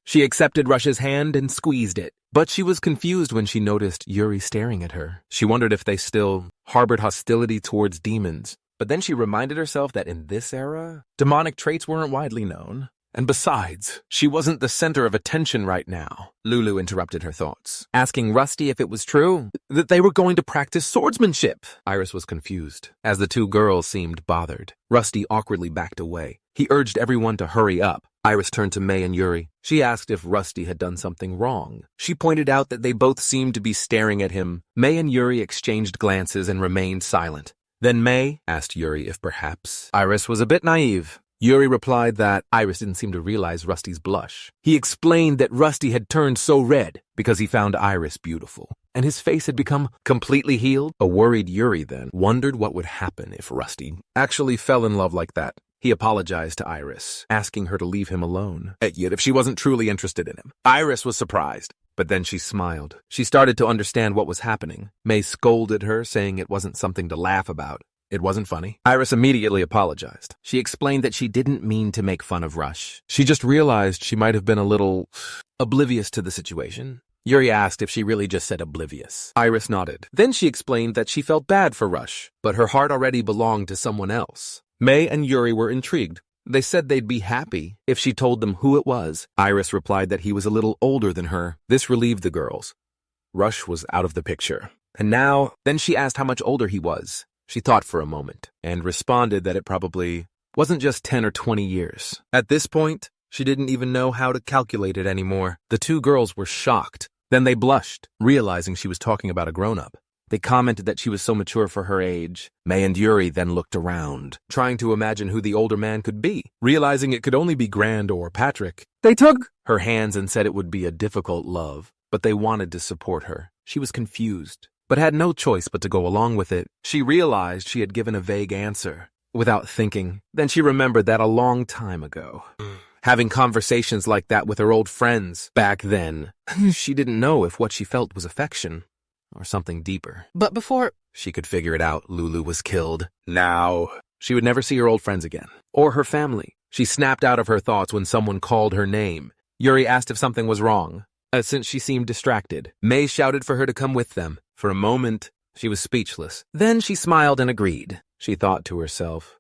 She accepted Rush's hand and squeezed it. But she was confused when she noticed Yuri staring at her. She wondered if they still harbored hostility towards demons. But then she reminded herself that in this era, demonic traits weren't widely known. And besides, she wasn't the center of attention right now. Lulu interrupted her thoughts, asking Rusty if it was true that they were going to practice swordsmanship. Iris was confused, as the 2 girls seemed bothered. Rusty awkwardly backed away. He urged everyone to hurry up. Iris turned to May and Yuri. She asked if Rusty had done something wrong. She pointed out that they both seemed to be staring at him. May and Yuri exchanged glances and remained silent. Then May asked Yuri if perhaps Iris was a bit naive. Yuri replied that Iris didn't seem to realize Rusty's blush. He explained that Rusty had turned so red because he found Iris beautiful, and his face had become completely healed. A worried Yuri then wondered what would happen if Rusty actually fell in love like that. He apologized to Iris, asking her to leave him alone, yet if she wasn't truly interested in him. Iris was surprised, but then she smiled. She started to understand what was happening. May scolded her, saying it wasn't something to laugh about. It wasn't funny. Iris immediately apologized. She explained that she didn't mean to make fun of Rush. She just realized she might have been a little oblivious to the situation. Yuri asked if she really just said oblivious. Iris nodded. Then she explained that she felt bad for Rush, but her heart already belonged to someone else. May and Yuri were intrigued. They said they'd be happy if she told them who it was. Iris replied that he was a little older than her. This relieved the girls. Rush was out of the picture. And then she asked how much older he was. She thought for a moment and responded that it probably wasn't just 10 or 20 years. At this point, she didn't even know how to calculate it anymore. The 2 girls were shocked. Then they blushed, realizing she was talking about a grown-up. They commented that she was so mature for her age. May and Yuri then looked around, trying to imagine who the older man could be. Realizing it could only be Grand or Patrick, they took her hands and said it would be a difficult love, but they wanted to support her. She was confused, but had no choice but to go along with it. She realized she had given a vague answer without thinking. Then she remembered that a long time ago, having conversations like that with her old friends back then, she didn't know if what she felt was affection or something deeper. But before she could figure it out, Lulu was killed. Now, she would never see her old friends again, or her family. She snapped out of her thoughts when someone called her name. Yuri asked if something was wrong, since she seemed distracted. May shouted for her to come with them. For a moment, she was speechless. Then she smiled and agreed. She thought to herself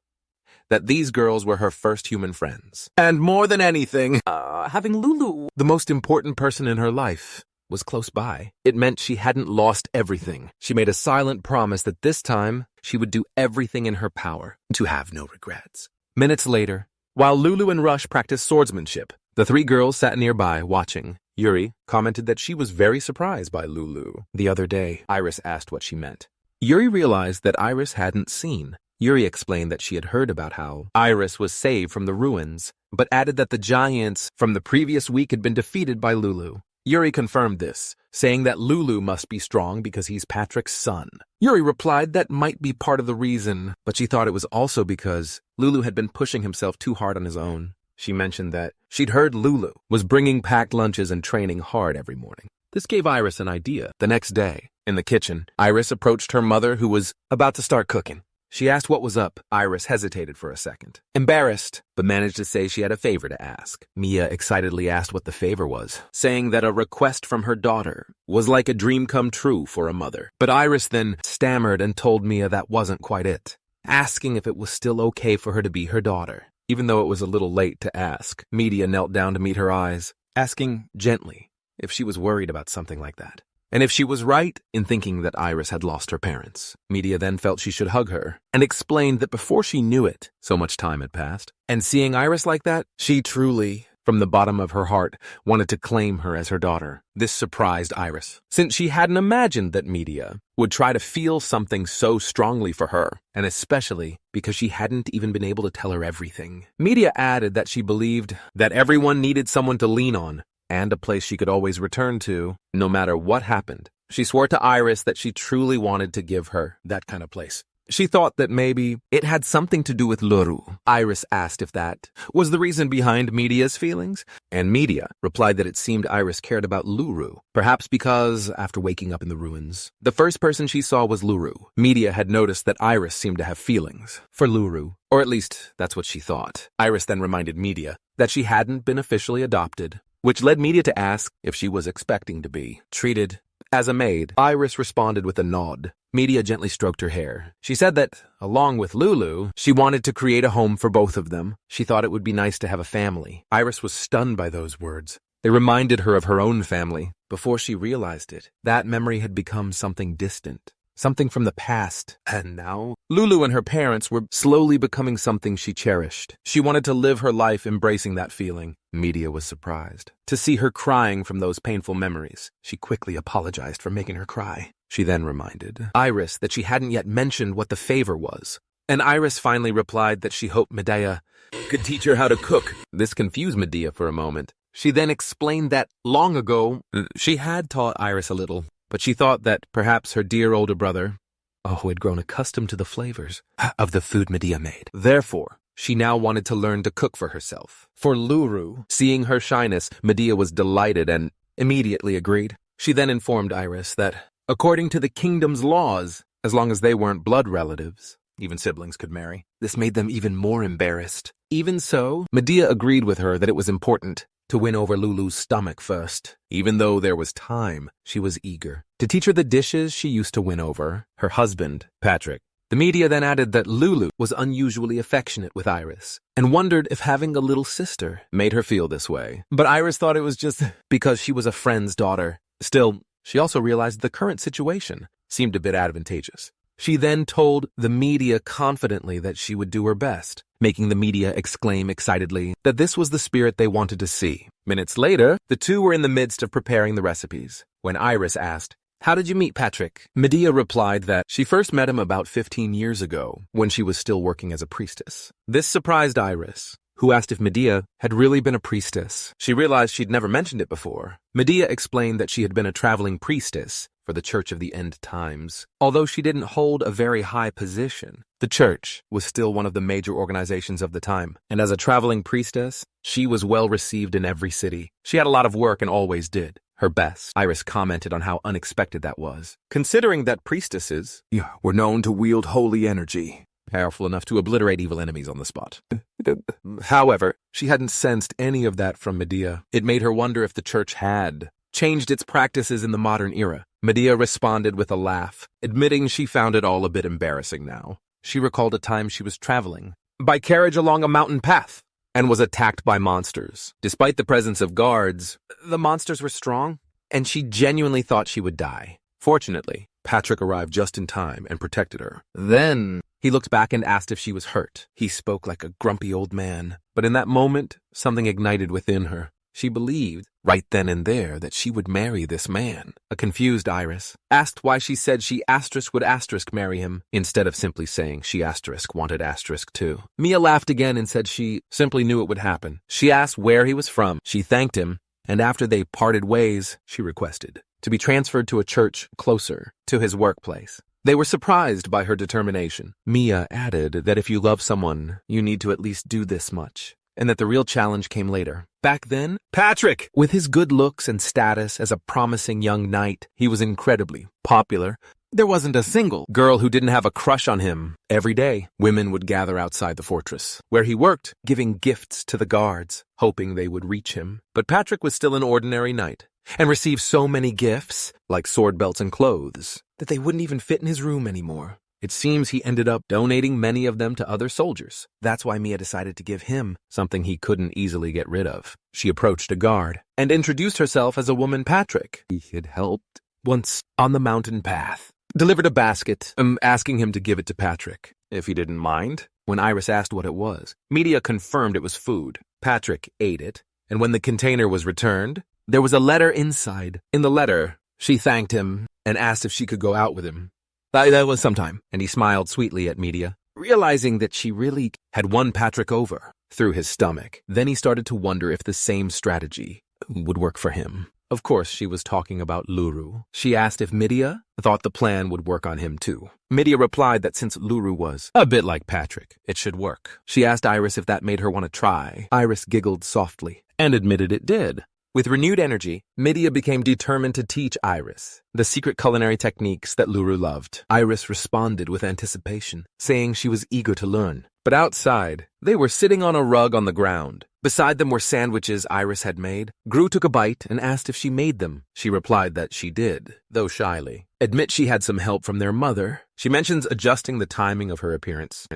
that these girls were her first human friends. And more than anything, having Lulu, the most important person in her life, was close by. It meant she hadn't lost everything. She made a silent promise that this time she would do everything in her power to have no regrets. Minutes later, while Lulu and Rush practiced swordsmanship, the three girls sat nearby watching. Yuri commented that she was very surprised by Lulu. The other day, Iris asked what she meant. Yuri realized that Iris hadn't seen. Yuri explained that she had heard about how Iris was saved from the ruins, but added that the giants from the previous week had been defeated by Lulu. Yuri confirmed this, saying that Lulu must be strong because he's Patrick's son. Yuri replied that might be part of the reason, but she thought it was also because Lulu had been pushing himself too hard on his own. She mentioned that she'd heard Lulu was bringing packed lunches and training hard every morning. This gave Iris an idea. The next day, in the kitchen, Iris approached her mother, who was about to start cooking. She asked what was up. Iris hesitated for a second, embarrassed, but managed to say she had a favor to ask. Mia excitedly asked what the favor was, saying that a request from her daughter was like a dream come true for a mother. But Iris then stammered and told Mia that wasn't quite it, asking if it was still okay for her to be her daughter. Even though it was a little late to ask, Mia knelt down to meet her eyes, asking gently if she was worried about something like that, and if she was right in thinking that Iris had lost her parents. Mia then felt she should hug her, and explained that before she knew it, so much time had passed, and seeing Iris like that, she truly, from the bottom of her heart, wanted to claim her as her daughter. This surprised Iris, since she hadn't imagined that Mia would try to feel something so strongly for her, and especially because she hadn't even been able to tell her everything. Mia added that she believed that everyone needed someone to lean on, and a place she could always return to, no matter what happened. She swore to Iris that she truly wanted to give her that kind of place. She thought that maybe it had something to do with Luro. Iris asked if that was the reason behind Mia's feelings, and Mia replied that it seemed Iris cared about Luro, perhaps because, after waking up in the ruins, the first person she saw was Luro. Mia had noticed that Iris seemed to have feelings for Luro, or at least that's what she thought. Iris then reminded Mia that she hadn't been officially adopted, which led Mia to ask if she was expecting to be treated as a maid. Iris responded with a nod. Mia gently stroked her hair. She said that, along with Lulu, she wanted to create a home for both of them. She thought it would be nice to have a family. Iris was stunned by those words. They reminded her of her own family. Before she realized it, that memory had become something distant, something from the past. And now, Lulu and her parents were slowly becoming something she cherished. She wanted to live her life embracing that feeling. Mia was surprised to see her crying from those painful memories. She quickly apologized for making her cry. She then reminded Iris that she hadn't yet mentioned what the favor was. And Iris finally replied that she hoped Medea could teach her how to cook. This confused Medea for a moment. She then explained that long ago, she had taught Iris a little, but she thought that perhaps her dear older brother, had grown accustomed to the flavors of the food Medea made. Therefore, she now wanted to learn to cook for herself. For Luro, seeing her shyness, Medea was delighted and immediately agreed. She then informed Iris that, according to the kingdom's laws, as long as they weren't blood relatives, even siblings could marry. This made them even more embarrassed. Even so, Medea agreed with her that it was important to win over Lulu's stomach first. Even though there was time, she was eager to teach her the dishes she used to win over her husband, Patrick. The media then added that Lulu was unusually affectionate with Iris and wondered if having a little sister made her feel this way. But Iris thought it was just because she was a friend's daughter. Still, she also realized the current situation seemed a bit advantageous. She then told the media confidently that she would do her best, making the media exclaim excitedly that this was the spirit they wanted to see. Minutes later, the two were in the midst of preparing the recipes when Iris asked, "How did you meet Patrick?" Medea replied that she first met him about 15 years ago when she was still working as a priestess. This surprised Iris, who asked if Medea had really been a priestess. She realized she'd never mentioned it before. Medea explained that she had been a traveling priestess for the Church of the End Times. Although she didn't hold a very high position, the church was still one of the major organizations of the time, and as a traveling priestess, she was well received in every city. She had a lot of work and always did her best. Iris commented on how unexpected that was, considering that priestesses were known to wield holy energy, powerful enough to obliterate evil enemies on the spot. However, she hadn't sensed any of that from Medea. It made her wonder if the church had changed its practices in the modern era. Medea responded with a laugh, admitting she found it all a bit embarrassing now. She recalled a time she was traveling by carriage along a mountain path and was attacked by monsters. Despite the presence of guards, the monsters were strong and she genuinely thought she would die. Fortunately, Patrick arrived just in time and protected her. Then he looked back and asked if she was hurt. He spoke like a grumpy old man, but in that moment, something ignited within her. She believed, right then and there, that she would marry this man. A confused Iris asked why she said she would marry him, instead of simply saying she wanted too. Mia laughed again and said she simply knew it would happen. She asked where he was from. She thanked him, and after they parted ways, she requested to be transferred to a church closer to his workplace. They were surprised by her determination. Mia added that if you love someone, you need to at least do this much, and that the real challenge came later. Back then, Patrick, with his good looks and status as a promising young knight, he was incredibly popular. There wasn't a single girl who didn't have a crush on him. Every day, women would gather outside the fortress, where he worked, giving gifts to the guards, hoping they would reach him. But Patrick was still an ordinary knight, and received so many gifts, like sword belts and clothes, that they wouldn't even fit in his room anymore. It seems he ended up donating many of them to other soldiers. That's why Mia decided to give him something he couldn't easily get rid of. She approached a guard and introduced herself as a woman Patrick. He had helped once on the mountain path. Delivered a basket, asking him to give it to Patrick, if he didn't mind. When Iris asked what it was, Media confirmed it was food. Patrick ate it, and when the container was returned, there was a letter inside. In the letter, she thanked him and asked if she could go out with him. That was sometime, and he smiled sweetly at Media, realizing that she really had won Patrick over through his stomach. Then he started to wonder if the same strategy would work for him. Of course, she was talking about Luro. She asked if Media thought the plan would work on him too. Media replied that since Luro was a bit like Patrick, it should work. She asked Iris if that made her want to try. Iris giggled softly and admitted it did. With renewed energy, Media became determined to teach Iris the secret culinary techniques that Luro loved. Iris responded with anticipation, saying she was eager to learn. But outside, they were sitting on a rug on the ground. Beside them were sandwiches Iris had made. Gru took a bite and asked if she made them. She replied that she did, though shyly. Admit she had some help from their mother. She mentions adjusting the timing of her appearance.